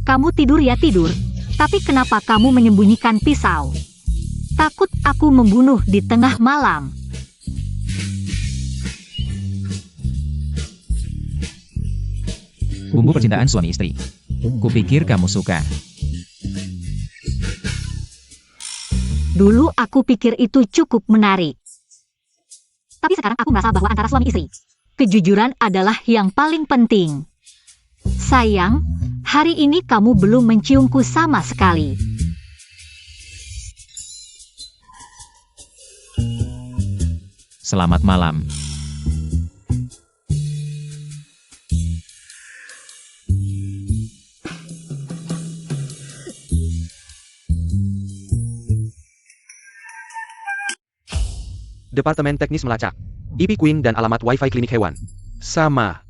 kamu tidur ya tidur, tapi kenapa kamu menyembunyikan pisau? Takut aku membunuh di tengah malam. Bumbu percintaan suami istri. Kupikir kamu suka. Dulu aku pikir itu cukup menarik. Tapi sekarang aku merasa bahwa antara suami istri, kejujuran adalah yang paling penting. Sayang, hari ini kamu belum menciumku sama sekali. Selamat malam. Departemen Teknis melacak. IP Queen dan alamat Wi-Fi klinik hewan. Sama.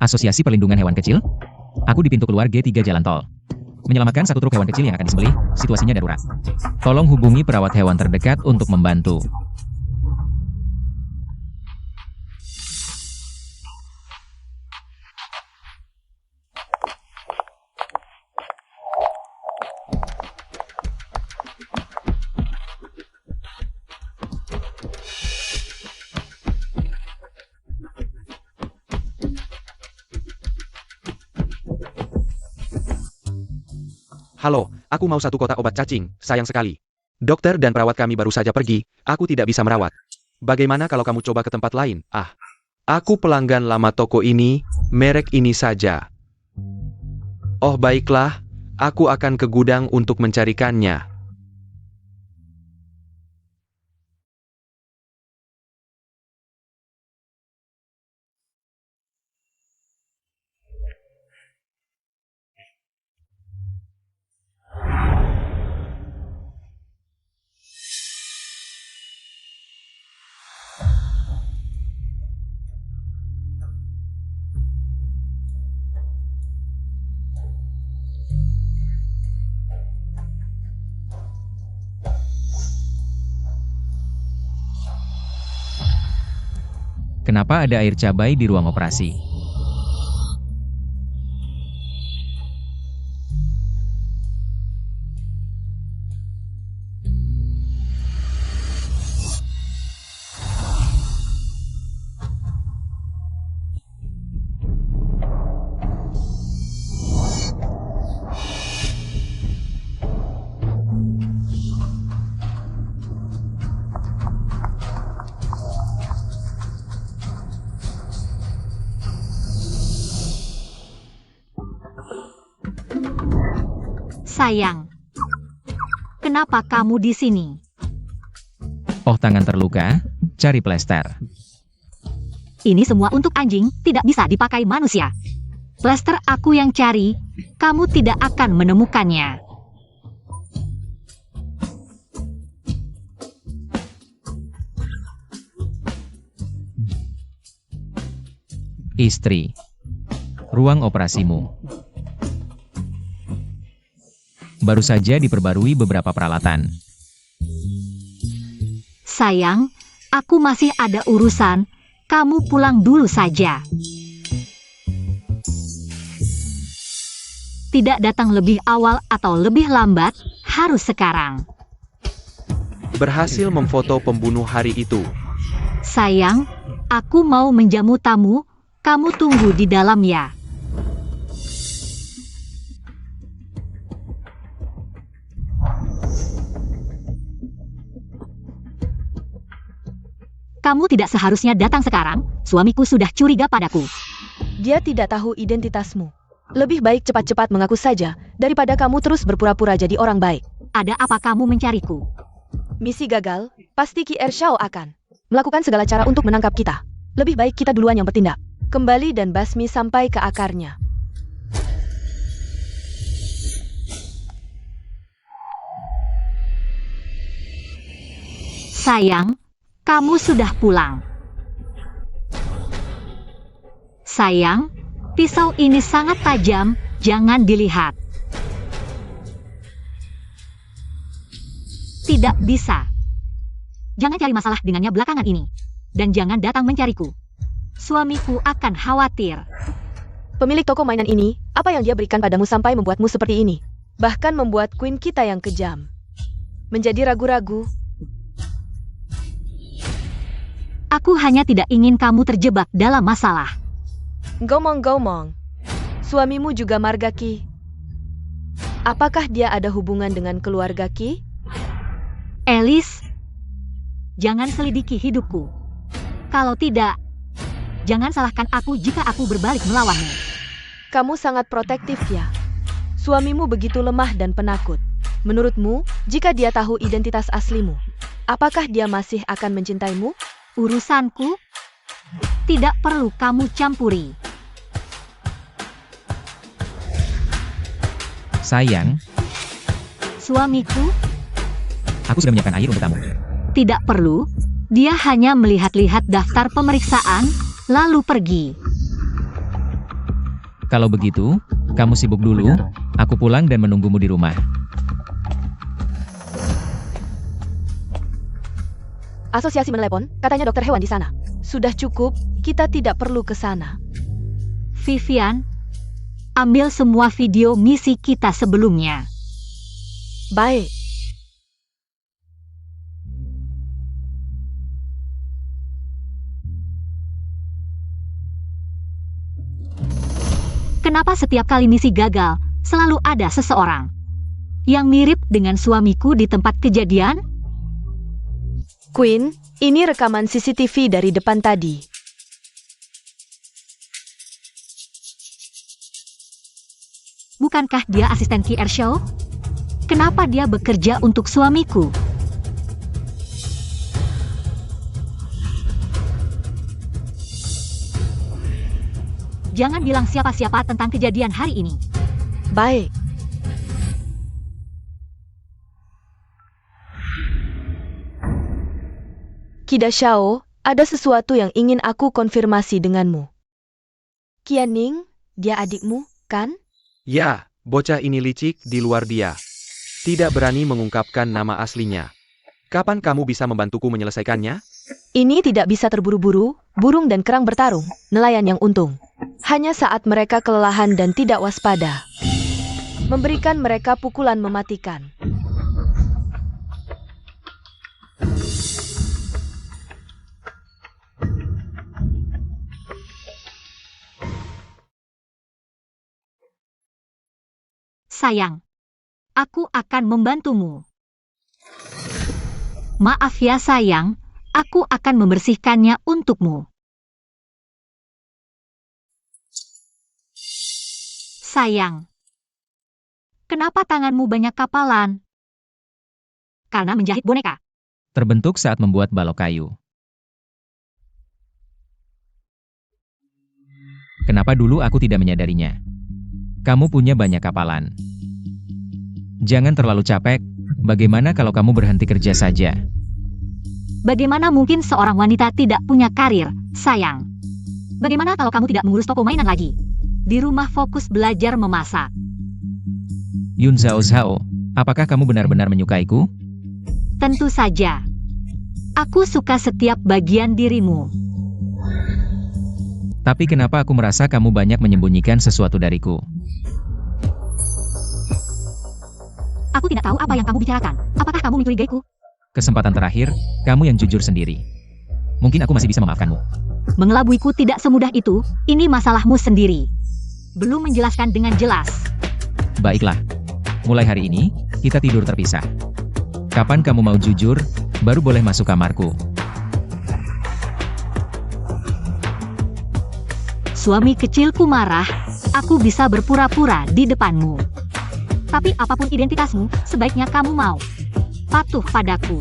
Asosiasi Perlindungan Hewan Kecil? Aku di pintu keluar G3 Jalan Tol. Menyelamatkan satu truk hewan kecil yang akan disembelih, situasinya darurat. Tolong hubungi perawat hewan terdekat untuk membantu. Halo, aku mau satu kotak obat cacing, sayang sekali. Dokter dan perawat kami baru saja pergi, aku tidak bisa merawat. Bagaimana kalau kamu coba ke tempat lain? Aku pelanggan lama toko ini, merek ini saja. Oh baiklah, aku akan ke gudang untuk mencarikannya. Kenapa ada air cabai di ruang operasi? Sayang, kenapa kamu di sini? Oh, tangan terluka? Cari plester. Ini semua untuk anjing, tidak bisa dipakai manusia. Plester aku yang cari, kamu tidak akan menemukannya. Istri. Ruang operasimu. Baru saja diperbarui beberapa peralatan. Sayang, aku masih ada urusan, kamu pulang dulu saja. Tidak datang lebih awal atau lebih lambat, harus sekarang. Berhasil memfoto pembunuh hari itu. Sayang, aku mau menjamu tamu, kamu tunggu di dalam ya. Kamu tidak seharusnya datang sekarang, suamiku sudah curiga padaku. Dia tidak tahu identitasmu. Lebih baik cepat-cepat mengaku saja, daripada kamu terus berpura-pura jadi orang baik. Ada apa kamu mencariku? Misi gagal, pasti Qi Ershao akan melakukan segala cara untuk menangkap kita. Lebih baik kita duluan yang bertindak. Kembali dan basmi sampai ke akarnya. Sayang, kamu sudah pulang. Sayang, pisau ini sangat tajam, jangan dilihat. Tidak bisa. Jangan cari masalah dengannya belakangan ini. Dan jangan datang mencariku. Suamiku akan khawatir. Pemilik toko mainan ini, apa yang dia berikan padamu sampai membuatmu seperti ini? Bahkan membuat Queen kita yang kejam menjadi ragu-ragu. Aku hanya tidak ingin kamu terjebak dalam masalah. Gomong-gomong, suamimu juga marga Qi. Apakah dia ada hubungan dengan keluarga Qi? Alice, jangan selidiki hidupku. Kalau tidak, jangan salahkan aku jika aku berbalik melawanmu. Kamu sangat protektif ya. Suamimu begitu lemah dan penakut. Menurutmu, jika dia tahu identitas aslimu, apakah dia masih akan mencintaimu? Urusanku tidak perlu kamu campuri. Sayang, Suamiku aku sudah menyiapkan air untuk kamu. tidak perlu. Dia hanya melihat-lihat daftar pemeriksaan, lalu pergi. Kalau begitu, kamu sibuk dulu, aku pulang dan menunggumu di rumah. Asosiasi menelepon, katanya dokter hewan di sana. Sudah cukup, kita tidak perlu ke sana. Vivian, ambil semua video misi kita sebelumnya. Baik. Kenapa setiap kali misi gagal, selalu ada seseorang yang mirip dengan suamiku di tempat kejadian? Queen, ini rekaman CCTV dari depan tadi. Bukankah dia asisten Qi Ershao? Kenapa dia bekerja untuk suamiku? Jangan bilang siapa-siapa tentang kejadian hari ini. Baik. Qida Shao, ada sesuatu yang ingin aku konfirmasi denganmu. Qianning, dia adikmu, kan? Ya, bocah ini licik di luar dia. Tidak berani mengungkapkan nama aslinya. Kapan kamu bisa membantuku menyelesaikannya? Ini tidak bisa terburu-buru, burung dan kerang bertarung, nelayan yang untung. Hanya saat mereka kelelahan dan tidak waspada. Memberikan mereka pukulan mematikan. Sayang, aku akan membantumu. Maaf ya sayang, aku akan membersihkannya untukmu. Sayang. Kenapa tanganmu banyak kapalan? Karena menjahit boneka. Terbentuk saat membuat balok kayu. Kenapa dulu aku tidak menyadarinya? Kamu punya banyak kapalan. Jangan terlalu capek. Bagaimana kalau kamu berhenti kerja saja? Bagaimana mungkin seorang wanita tidak punya karir, sayang? Bagaimana kalau kamu tidak mengurus toko mainan lagi? Di rumah fokus belajar memasak. Yun Zhao Zhao, apakah kamu benar-benar menyukaiku? Tentu saja. Aku suka setiap bagian dirimu. Tapi kenapa aku merasa kamu banyak menyembunyikan sesuatu dariku? Aku tidak tahu apa yang kamu bicarakan. Apakah kamu mencurigaiku? Kesempatan terakhir, kamu yang jujur sendiri. Mungkin aku masih bisa memaafkanmu. Mengelabuiku tidak semudah itu. Ini masalahmu sendiri. Belum menjelaskan dengan jelas. Baiklah. Mulai hari ini, kita tidur terpisah. Kapan kamu mau jujur, baru boleh masuk kamarku. Suami kecilku marah, aku bisa berpura-pura di depanmu. Tapi apapun identitasmu, sebaiknya kamu mau patuh padaku.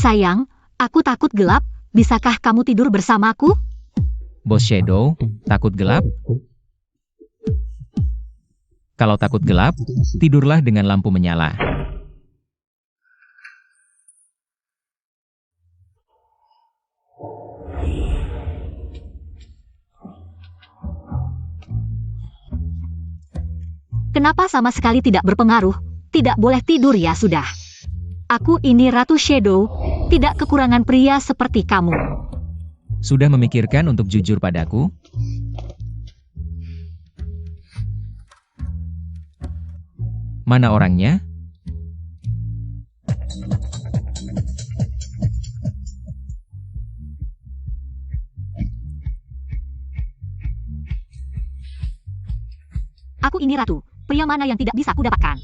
Sayang, aku takut gelap. Bisakah kamu tidur bersamaku? Bos Shadow, takut gelap? Kalau takut gelap, tidurlah dengan lampu menyala. Kenapa sama sekali tidak berpengaruh? Tidak boleh tidur ya sudah. Aku ini Ratu Shadow, tidak kekurangan pria seperti kamu. Sudah memikirkan untuk jujur padaku? Mana orangnya? Aku ini Ratu, pria mana yang tidak bisa kudapatkan.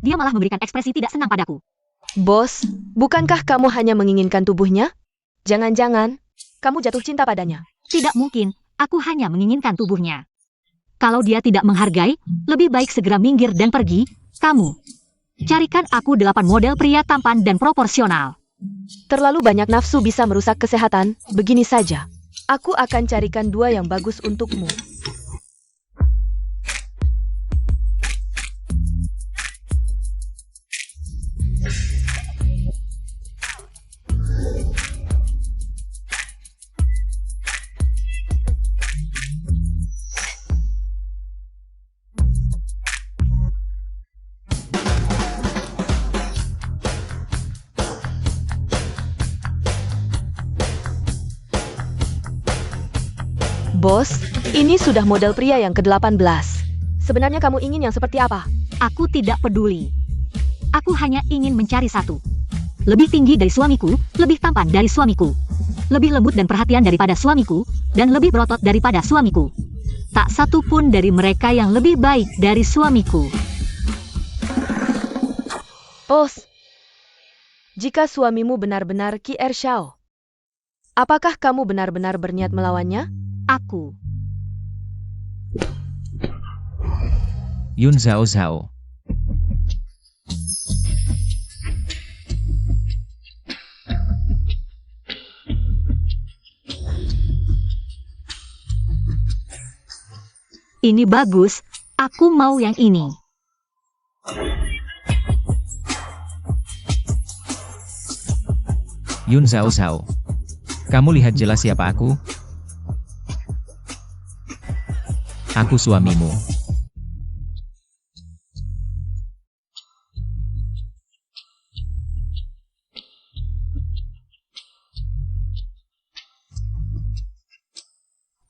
Dia malah memberikan ekspresi tidak senang padaku. Bos, bukankah kamu hanya menginginkan tubuhnya? Jangan-jangan, kamu jatuh cinta padanya. Tidak mungkin, aku hanya menginginkan tubuhnya. Kalau dia tidak menghargai, lebih baik segera minggir dan pergi. Kamu, carikan aku 8 model pria tampan dan proporsional. Terlalu banyak nafsu bisa merusak kesehatan. Begini saja, aku akan carikan 2 yang bagus untukmu. Bos, ini sudah model pria yang ke-18. Sebenarnya kamu ingin yang seperti apa? Aku tidak peduli. Aku hanya ingin mencari satu. Lebih tinggi dari suamiku, lebih tampan dari suamiku. Lebih lembut dan perhatian daripada suamiku, dan lebih berotot daripada suamiku. Tak satu pun dari mereka yang lebih baik dari suamiku. Bos, jika suamimu benar-benar Qi Er Xiao, apakah kamu benar-benar berniat melawannya? Aku. Yun Zhao Zhao. Ini bagus, aku mau yang ini. Yun Zhao Zhao. Kamu lihat jelas siapa aku? Aku suamimu.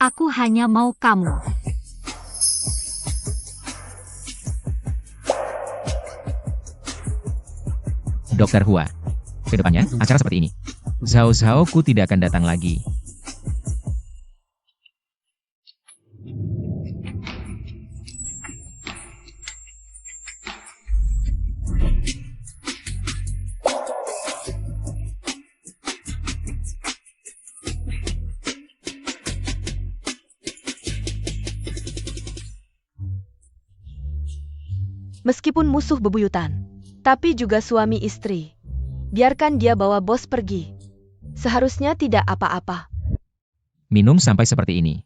Aku hanya mau kamu. Dokter Hua. Kedepannya, acara seperti ini. Zhao Zhao ku tidak akan datang lagi. Meskipun musuh bebuyutan, tapi juga suami istri. Biarkan dia bawa bos pergi. Seharusnya tidak apa-apa. Minum sampai seperti ini.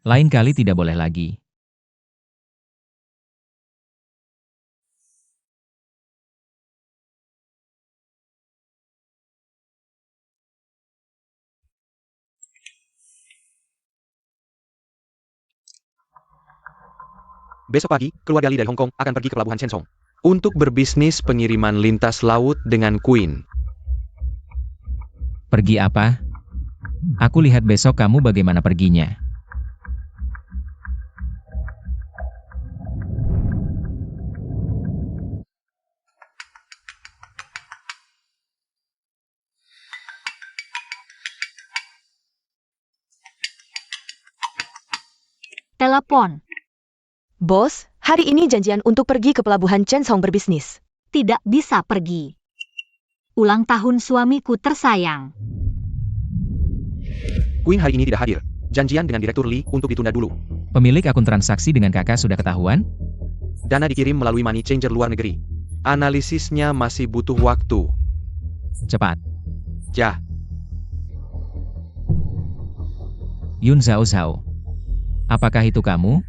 Lain kali tidak boleh lagi. Besok pagi, keluarga Lee dari Hong Kong akan pergi ke pelabuhan Shenzhou untuk berbisnis pengiriman lintas laut dengan Queen. Pergi apa? Aku lihat besok kamu bagaimana perginya. Telepon. Bos, hari ini janjian untuk pergi ke pelabuhan Shenzhou berbisnis. Tidak bisa pergi. Ulang tahun suamiku tersayang. Queen hari ini tidak hadir. Janjian dengan Direktur Lee untuk ditunda dulu. Pemilik akun transaksi dengan kakak sudah ketahuan? Dana dikirim melalui money changer luar negeri. Analisisnya masih butuh waktu. Cepat. Ya, Yun Zhao Zhao. Apakah itu kamu?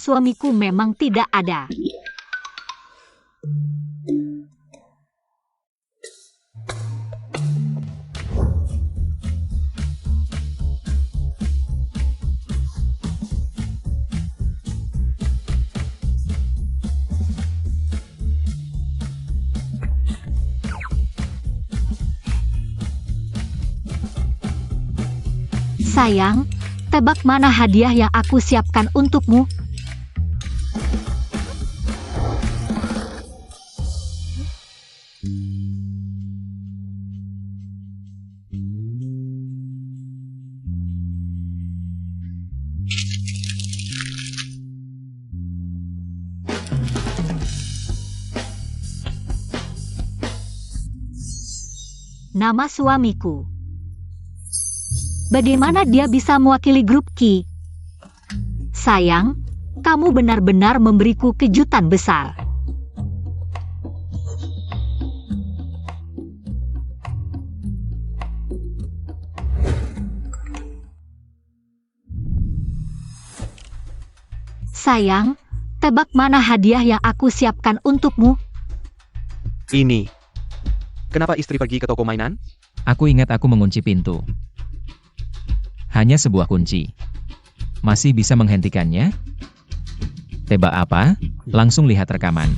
Suamiku memang tidak ada. Sayang, tebak mana hadiah yang aku siapkan untukmu? Nama suamiku. Bagaimana dia bisa mewakili grup Qi? Sayang, kamu benar-benar memberiku kejutan besar. Sayang, tebak mana hadiah yang aku siapkan untukmu? ini. Kenapa istri pergi ke toko mainan? Aku ingat aku mengunci pintu. Hanya sebuah kunci. Masih bisa menghentikannya? Tebak apa? Langsung lihat rekaman.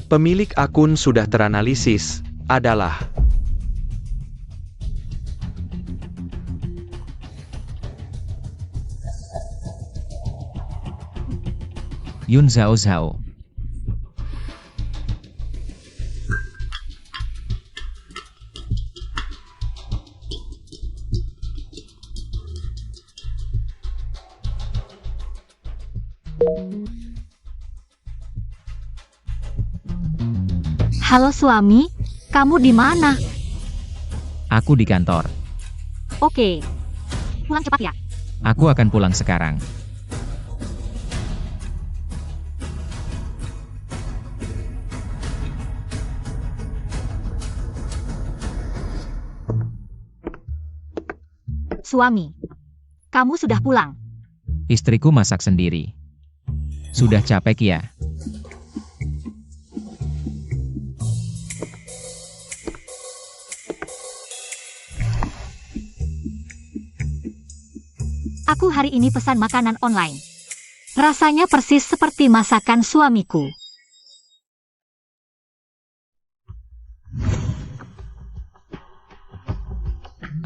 Pemilik akun sudah teranalisis adalah Yun Zhao Zhao. Halo suami, kamu di mana? Aku di kantor. Oke. Pulang cepat ya. Aku akan pulang sekarang. Suami, kamu sudah pulang. Istriku masak sendiri. Sudah capek ya? Aku hari ini pesan makanan online. Rasanya persis seperti masakan suamiku.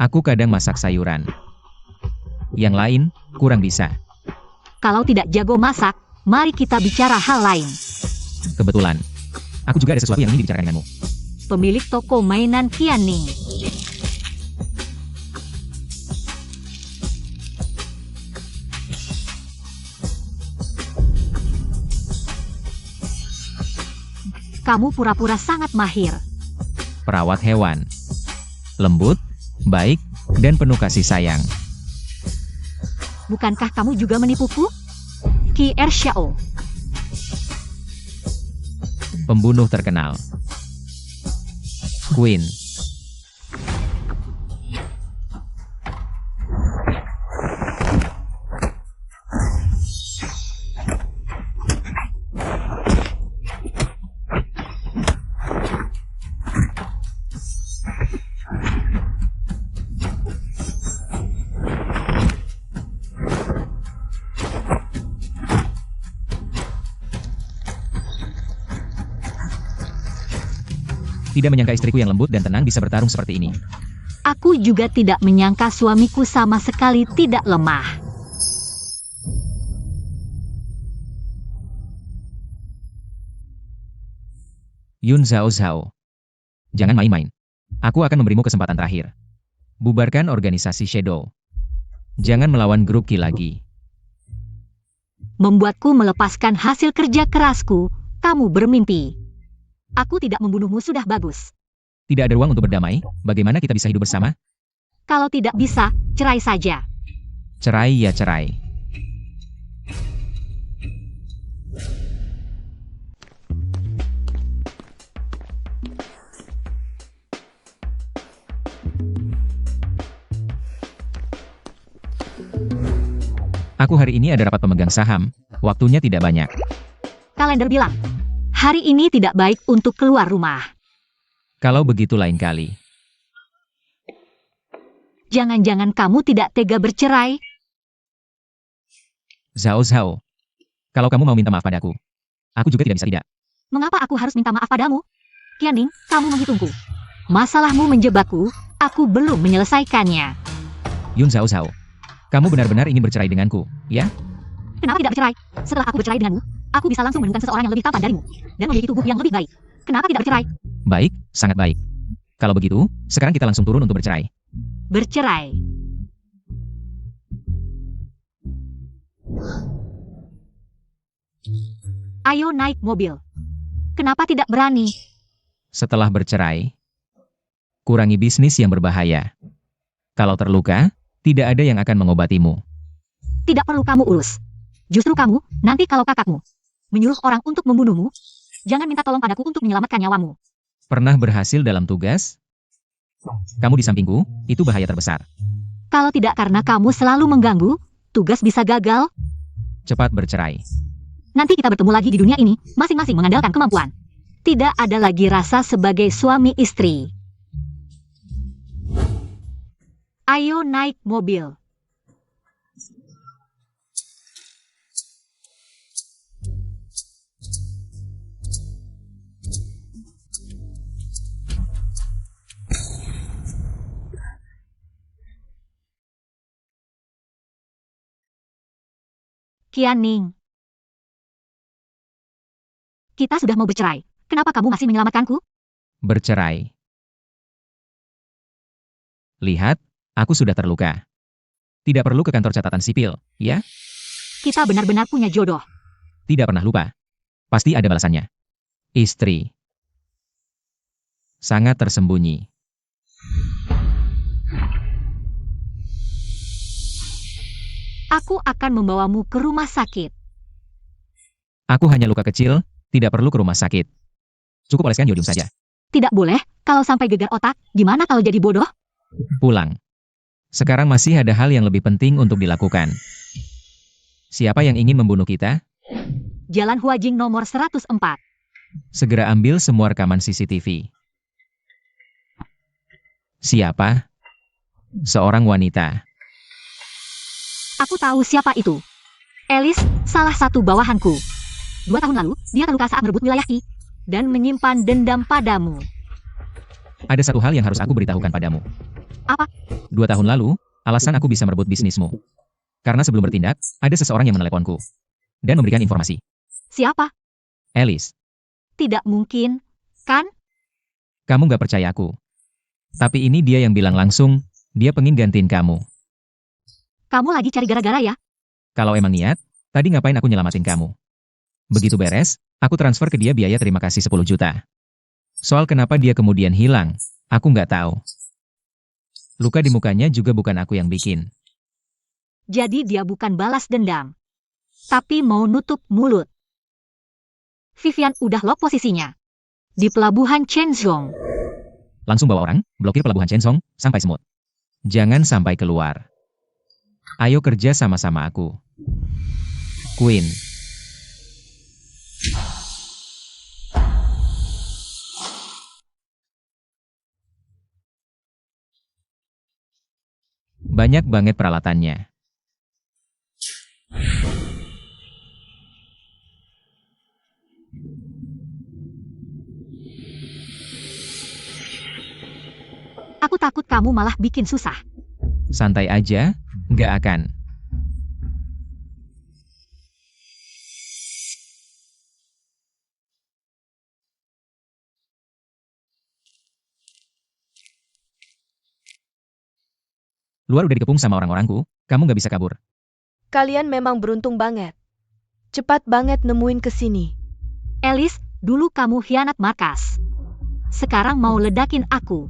Aku kadang masak sayuran. Yang lain, kurang bisa. Kalau tidak jago masak, mari kita bicara hal lain. Kebetulan. Aku juga ada sesuatu yang ingin dibicarakan denganmu. Pemilik toko mainan Qianning. Kamu pura-pura sangat mahir. Perawat hewan. Lembut, baik, dan penuh kasih sayang. Bukankah kamu juga menipuku? Qi Xiao. Pembunuh terkenal. Queen. Tidak menyangka istriku yang lembut dan tenang bisa bertarung seperti ini. Aku juga tidak menyangka suamiku sama sekali tidak lemah. Yun Zhao Zhao. Jangan main-main. Aku akan memberimu kesempatan terakhir. Bubarkan organisasi Shadow. Jangan melawan grup Qi lagi. Membuatku melepaskan hasil kerja kerasku, kamu bermimpi. Aku tidak membunuhmu sudah bagus. Tidak ada ruang untuk berdamai, bagaimana kita bisa hidup bersama? Kalau tidak bisa, cerai saja. Cerai ya cerai. Aku hari ini ada rapat pemegang saham, waktunya tidak banyak. Kalender bilang, hari ini tidak baik untuk keluar rumah. Kalau begitu lain kali. Jangan-jangan kamu tidak tega bercerai? Zhao Zhao. Kalau kamu mau minta maaf padaku, aku juga tidak bisa tidak. Mengapa aku harus minta maaf padamu? Qianning, kamu menghitungku. Masalahmu menjebakku, aku belum menyelesaikannya. Yun Zhao Zhao. Kamu benar-benar ingin bercerai denganku, ya? Kenapa tidak bercerai? Setelah aku bercerai denganmu, aku bisa langsung menemukan seseorang yang lebih tampan darimu. Dan memiliki tubuh yang lebih baik. Kenapa tidak bercerai? Baik, sangat baik. Kalau begitu, sekarang kita langsung turun untuk bercerai. Bercerai. Ayo naik mobil. Kenapa tidak berani? Setelah bercerai, kurangi bisnis yang berbahaya. Kalau terluka, tidak ada yang akan mengobatimu. Tidak perlu kamu urus. Justru kamu, nanti kalau kakakmu menyuruh orang untuk membunuhmu, jangan minta tolong padaku untuk menyelamatkan nyawamu. Pernah berhasil dalam tugas? Kamu di sampingku, itu bahaya terbesar. Kalau tidak karena kamu selalu mengganggu, tugas bisa gagal. Cepat bercerai. Nanti kita bertemu lagi di dunia ini, masing-masing mengandalkan kemampuan. Tidak ada lagi rasa sebagai suami istri. Ayo naik mobil. Qianning. Kita sudah mau bercerai. Kenapa kamu masih menyelamatkanku? Bercerai. Lihat, aku sudah terluka. Tidak perlu ke kantor catatan sipil, ya? Kita benar-benar punya jodoh. Tidak pernah lupa. Pasti ada balasannya. Istri. Sangat tersembunyi. Aku akan membawamu ke rumah sakit. Aku hanya luka kecil, tidak perlu ke rumah sakit. Cukup oleskan yodium saja. Tidak boleh, kalau sampai gegar otak, gimana kalau jadi bodoh? Pulang. Sekarang masih ada hal yang lebih penting untuk dilakukan. Siapa yang ingin membunuh kita? Jalan Huajing nomor 104. Segera ambil semua rekaman CCTV. Siapa? Seorang wanita. Aku tahu siapa itu. Alice, salah satu bawahanku. 2 tahun lalu, dia terluka saat merebut wilayah Qi dan menyimpan dendam padamu. Ada satu hal yang harus aku beritahukan padamu. Apa? 2 tahun lalu, alasan aku bisa merebut bisnismu. Karena sebelum bertindak, ada seseorang yang meneleponku. Dan memberikan informasi. Siapa? Alice, Tidak mungkin, kan? kamu gak percaya aku. Tapi ini dia yang bilang langsung, dia pengen gantiin kamu. Kamu lagi cari gara-gara ya? Kalau emang niat, tadi ngapain aku nyelamatin kamu? Begitu beres, aku transfer ke dia biaya terima kasih 10 juta. Soal kenapa dia kemudian hilang, aku nggak tahu. Luka di mukanya juga bukan aku yang bikin. Jadi dia bukan balas dendam. Tapi mau nutup mulut. Vivian udah lock posisinya. Di pelabuhan Chenzhong. Langsung bawa orang, blokir pelabuhan Chenzhong, sampai semut. Jangan sampai keluar. Ayo kerja sama-sama aku. Queen. Banyak banget peralatannya. Aku takut kamu malah bikin susah. Santai aja, nggak akan. Luar udah dikepung sama orang-orangku, kamu nggak bisa kabur. Kalian memang beruntung banget. Cepat banget nemuin ke sini. Alice, dulu kamu hianat markas. Sekarang mau ledakin aku.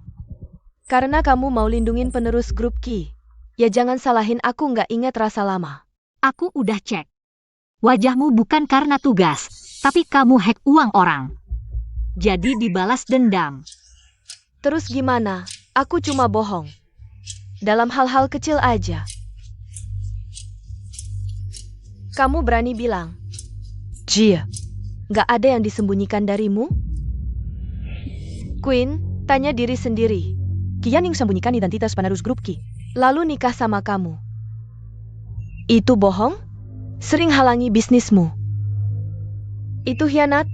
Karena kamu mau lindungin penerus grup Ki. Ya jangan salahin aku nggak ingat rasa lama. Aku udah cek. Wajahmu bukan karena tugas, tapi kamu hack uang orang. Jadi dibalas dendam. Terus gimana? Aku cuma bohong. Dalam hal-hal kecil aja. Kamu berani bilang, Jia, nggak ada yang disembunyikan darimu? Queen, tanya diri sendiri. Kian yang sembunyikan identitas penerus grup Ki, lalu nikah sama kamu. Itu bohong? Sering halangi bisnismu. Itu hianat?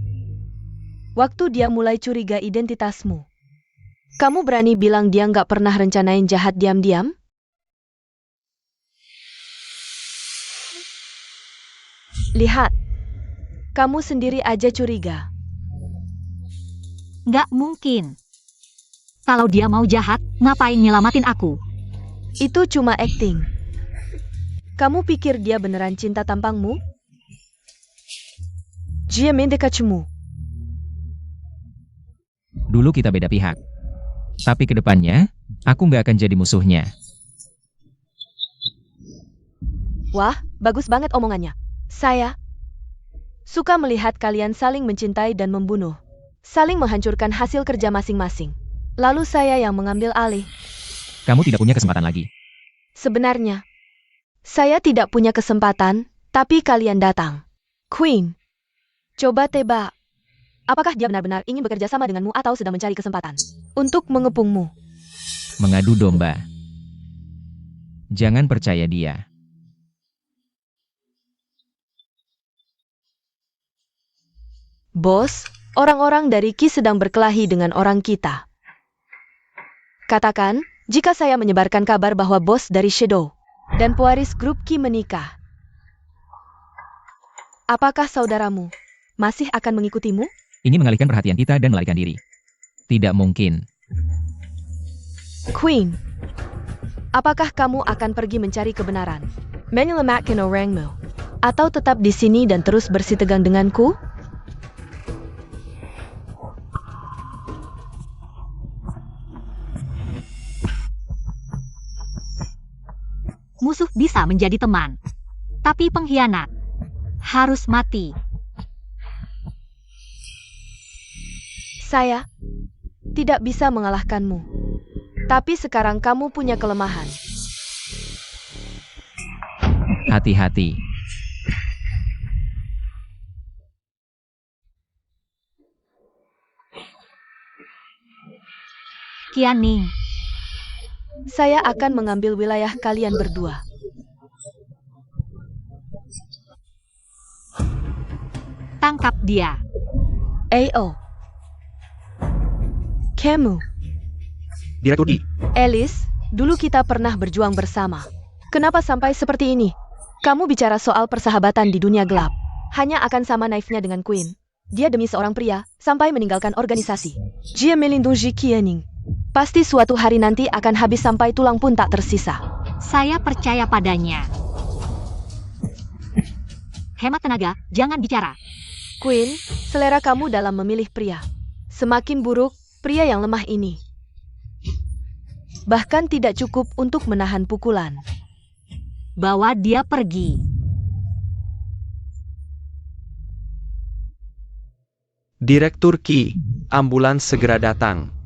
Waktu dia mulai curiga identitasmu. Kamu berani bilang dia nggak pernah rencanain jahat diam-diam? Lihat, kamu sendiri aja curiga. Nggak mungkin. Kalau dia mau jahat, ngapain nyelamatin aku? Itu cuma acting. Kamu pikir dia beneran cinta tampangmu? Dia mendekatmu. Dulu kita beda pihak. Tapi kedepannya, aku nggak akan jadi musuhnya. Wah, bagus banget omongannya. Saya suka melihat kalian saling mencintai dan membunuh. Saling menghancurkan hasil kerja masing-masing. Lalu saya yang mengambil alih. Kamu tidak punya kesempatan lagi. Sebenarnya, saya tidak punya kesempatan, tapi kalian datang. Queen, coba tebak. Apakah dia benar-benar ingin bekerja sama denganmu atau sedang mencari kesempatan untuk mengepungmu? Mengadu domba. Jangan percaya dia. Bos, orang-orang dari Ki sedang berkelahi dengan orang kita. Katakan, jika saya menyebarkan kabar bahwa bos dari Shadow dan pewaris grup Ki menikah. Apakah saudaramu masih akan mengikutimu? Ini mengalihkan perhatian kita dan melarikan diri. Tidak mungkin. Queen, apakah kamu akan pergi mencari kebenaran? Menyelamatkan orangmu? Atau tetap di sini dan terus bersitegang denganku? Musuh bisa menjadi teman. Tapi pengkhianat harus mati. Saya tidak bisa mengalahkanmu. Tapi sekarang kamu punya kelemahan. Hati-hati. Qianning, Saya akan mengambil wilayah kalian berdua. tangkap dia. AO. Kamu, Direktur I. Alice, Dulu kita pernah berjuang bersama. Kenapa sampai seperti ini? Kamu bicara soal persahabatan di dunia gelap. Hanya akan sama naifnya dengan Queen. Dia demi seorang pria, sampai meninggalkan organisasi. Dia melindungi Qianing. Pasti suatu hari nanti akan habis sampai tulang pun tak tersisa. Saya percaya padanya. Hemat tenaga, jangan bicara. Queen, selera kamu dalam memilih pria. Semakin buruk, pria yang lemah ini. Bahkan tidak cukup untuk menahan pukulan. Bawa dia pergi. Direktur Qi, ambulans segera datang.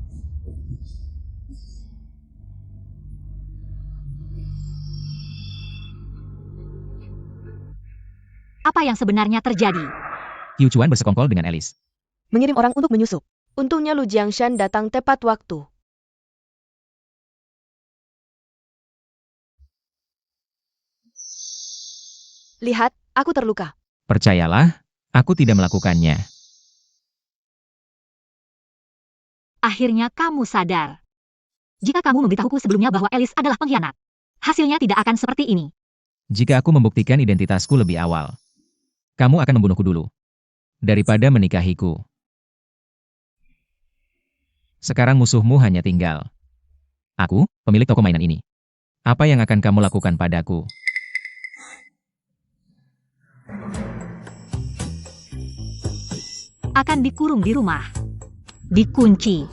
Apa yang sebenarnya terjadi? Yu Chuan bersekongkol dengan Alice. Mengirim orang untuk menyusup. Untungnya Lu Jiangshan datang tepat waktu. Lihat, aku terluka. Percayalah, aku tidak melakukannya. Akhirnya kamu sadar. Jika kamu memberitahuku sebelumnya bahwa Alice adalah pengkhianat, hasilnya tidak akan seperti ini. Jika aku membuktikan identitasku lebih awal, kamu akan membunuhku dulu. Daripada menikahiku. Sekarang musuhmu hanya tinggal. Aku, pemilik toko mainan ini. Apa yang akan kamu lakukan padaku? Akan dikurung di rumah. Dikunci.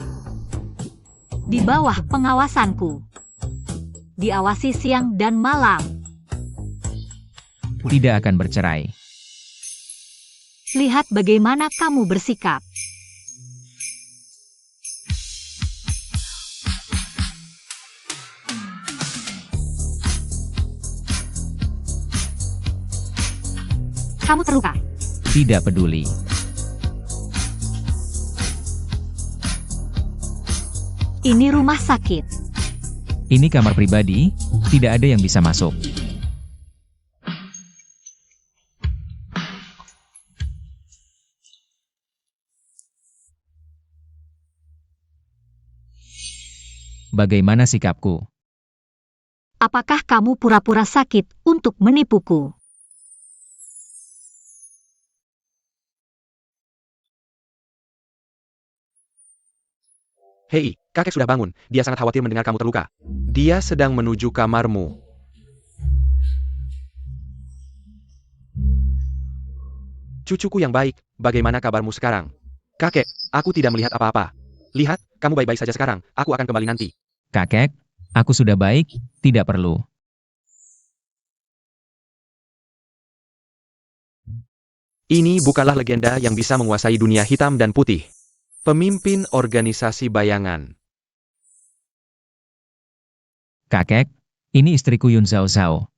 Di bawah pengawasanku. Diawasi siang dan malam. Tidak akan bercerai. Lihat bagaimana kamu bersikap. Kamu terluka. Tidak peduli. Ini rumah sakit. Ini kamar pribadi, tidak ada yang bisa masuk. Bagaimana sikapku? Apakah kamu pura-pura sakit untuk menipuku? Hei, kakek sudah bangun. Dia sangat khawatir mendengar kamu terluka. Dia sedang menuju kamarmu. Cucuku yang baik, bagaimana kabarmu sekarang? Kakek, aku tidak melihat apa-apa. Lihat, kamu baik-baik saja sekarang. Aku akan kembali nanti. Kakek, aku sudah baik, tidak perlu. Ini bukanlah legenda yang bisa menguasai dunia hitam dan putih. Pemimpin organisasi bayangan. Kakek, ini istriku Yun Zhao Zhao.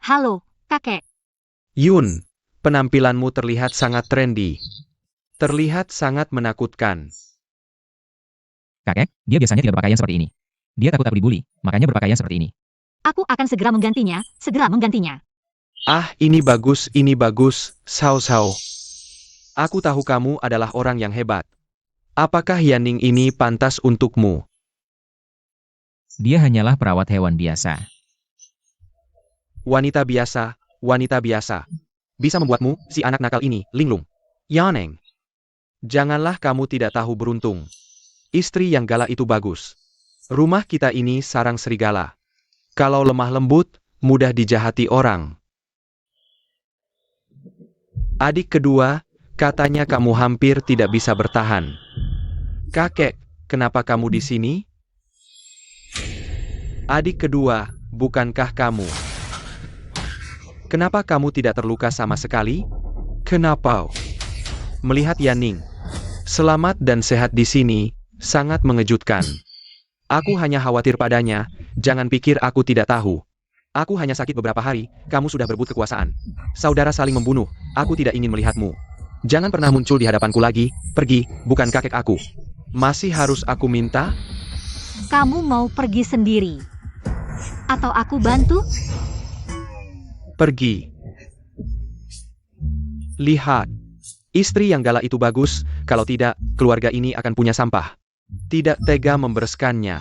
Halo, kakek. Yun, penampilanmu terlihat sangat trendy. Terlihat sangat menakutkan. Kakek, dia biasanya tidak berpakaian seperti ini. Dia takut aku dibully, makanya berpakaian seperti ini. Aku akan segera menggantinya, Ah, ini bagus, Sao Sao. Aku tahu kamu adalah orang yang hebat. Apakah Yaning ini pantas untukmu? Dia hanyalah perawat hewan biasa. Wanita biasa. Bisa membuatmu, si anak nakal ini, linglung. Yaneng. Janganlah kamu tidak tahu beruntung. Istri yang galak itu bagus. Rumah kita ini sarang serigala. Kalau lemah lembut, mudah dijahati orang. Adik kedua, katanya kamu hampir tidak bisa bertahan. Kakek, kenapa kamu di sini? Adik kedua, bukankah kamu? Kenapa kamu tidak terluka sama sekali? Kenapa? Melihat Yaning selamat dan sehat di sini, sangat mengejutkan. Aku hanya khawatir padanya, jangan pikir aku tidak tahu. Aku hanya sakit beberapa hari, kamu sudah berebut kekuasaan. Saudara saling membunuh, aku tidak ingin melihatmu. Jangan pernah muncul di hadapanku lagi, pergi, bukan kakek aku. Masih harus aku minta? Kamu mau pergi sendiri? Atau aku bantu? Pergi. Lihat. Istri yang galak itu bagus, kalau tidak, keluarga ini akan punya sampah. Tidak tega membereskannya.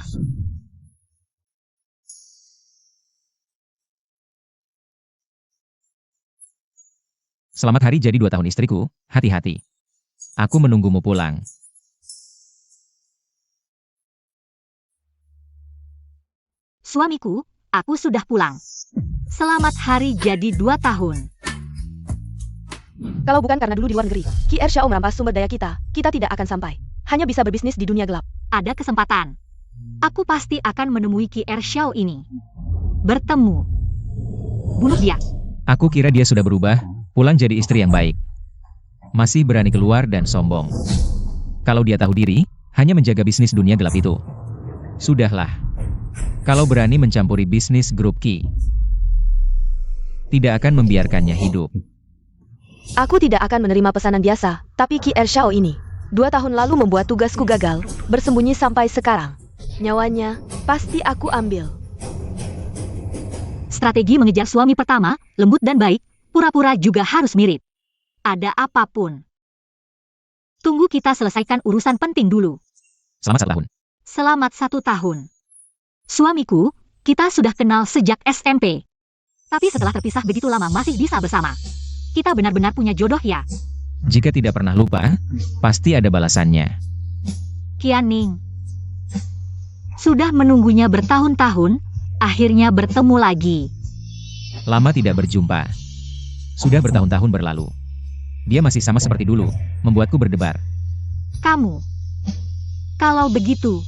Selamat hari jadi 2 tahun istriku, hati-hati. Aku menunggumu pulang. Suamiku, aku sudah pulang. Selamat hari jadi 2 tahun. Kalau bukan karena dulu di luar negeri, Qi Xiao merampas sumber daya kita tidak akan sampai. Hanya bisa berbisnis di dunia gelap. Ada kesempatan. Aku pasti akan menemui Qi Xiao ini. Bertemu. Bunuh dia. Aku kira dia sudah berubah, pulang jadi istri yang baik. Masih berani keluar dan sombong. Kalau dia tahu diri, hanya menjaga bisnis dunia gelap itu. Sudahlah. Kalau berani mencampuri bisnis grup Qi, tidak akan membiarkannya hidup. Aku tidak akan menerima pesanan biasa, tapi Qi Xiao ini 2 tahun lalu membuat tugasku gagal, bersembunyi sampai sekarang. Nyawanya pasti aku ambil. Strategi mengejar suami pertama, lembut dan baik, pura-pura juga harus mirip. Ada apapun. Tunggu kita selesaikan urusan penting dulu. Selama 1 tahun. Selamat 1 tahun. Suamiku, kita sudah kenal sejak SMP. Tapi setelah terpisah begitu lama masih bisa bersama. Kita benar-benar punya jodoh ya. Jika tidak pernah lupa, pasti ada balasannya. Qianning. Sudah menunggunya bertahun-tahun, akhirnya bertemu lagi. Lama tidak berjumpa. Sudah bertahun-tahun berlalu. Dia masih sama seperti dulu, membuatku berdebar. Kamu. Kalau begitu,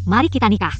mari kita nikah.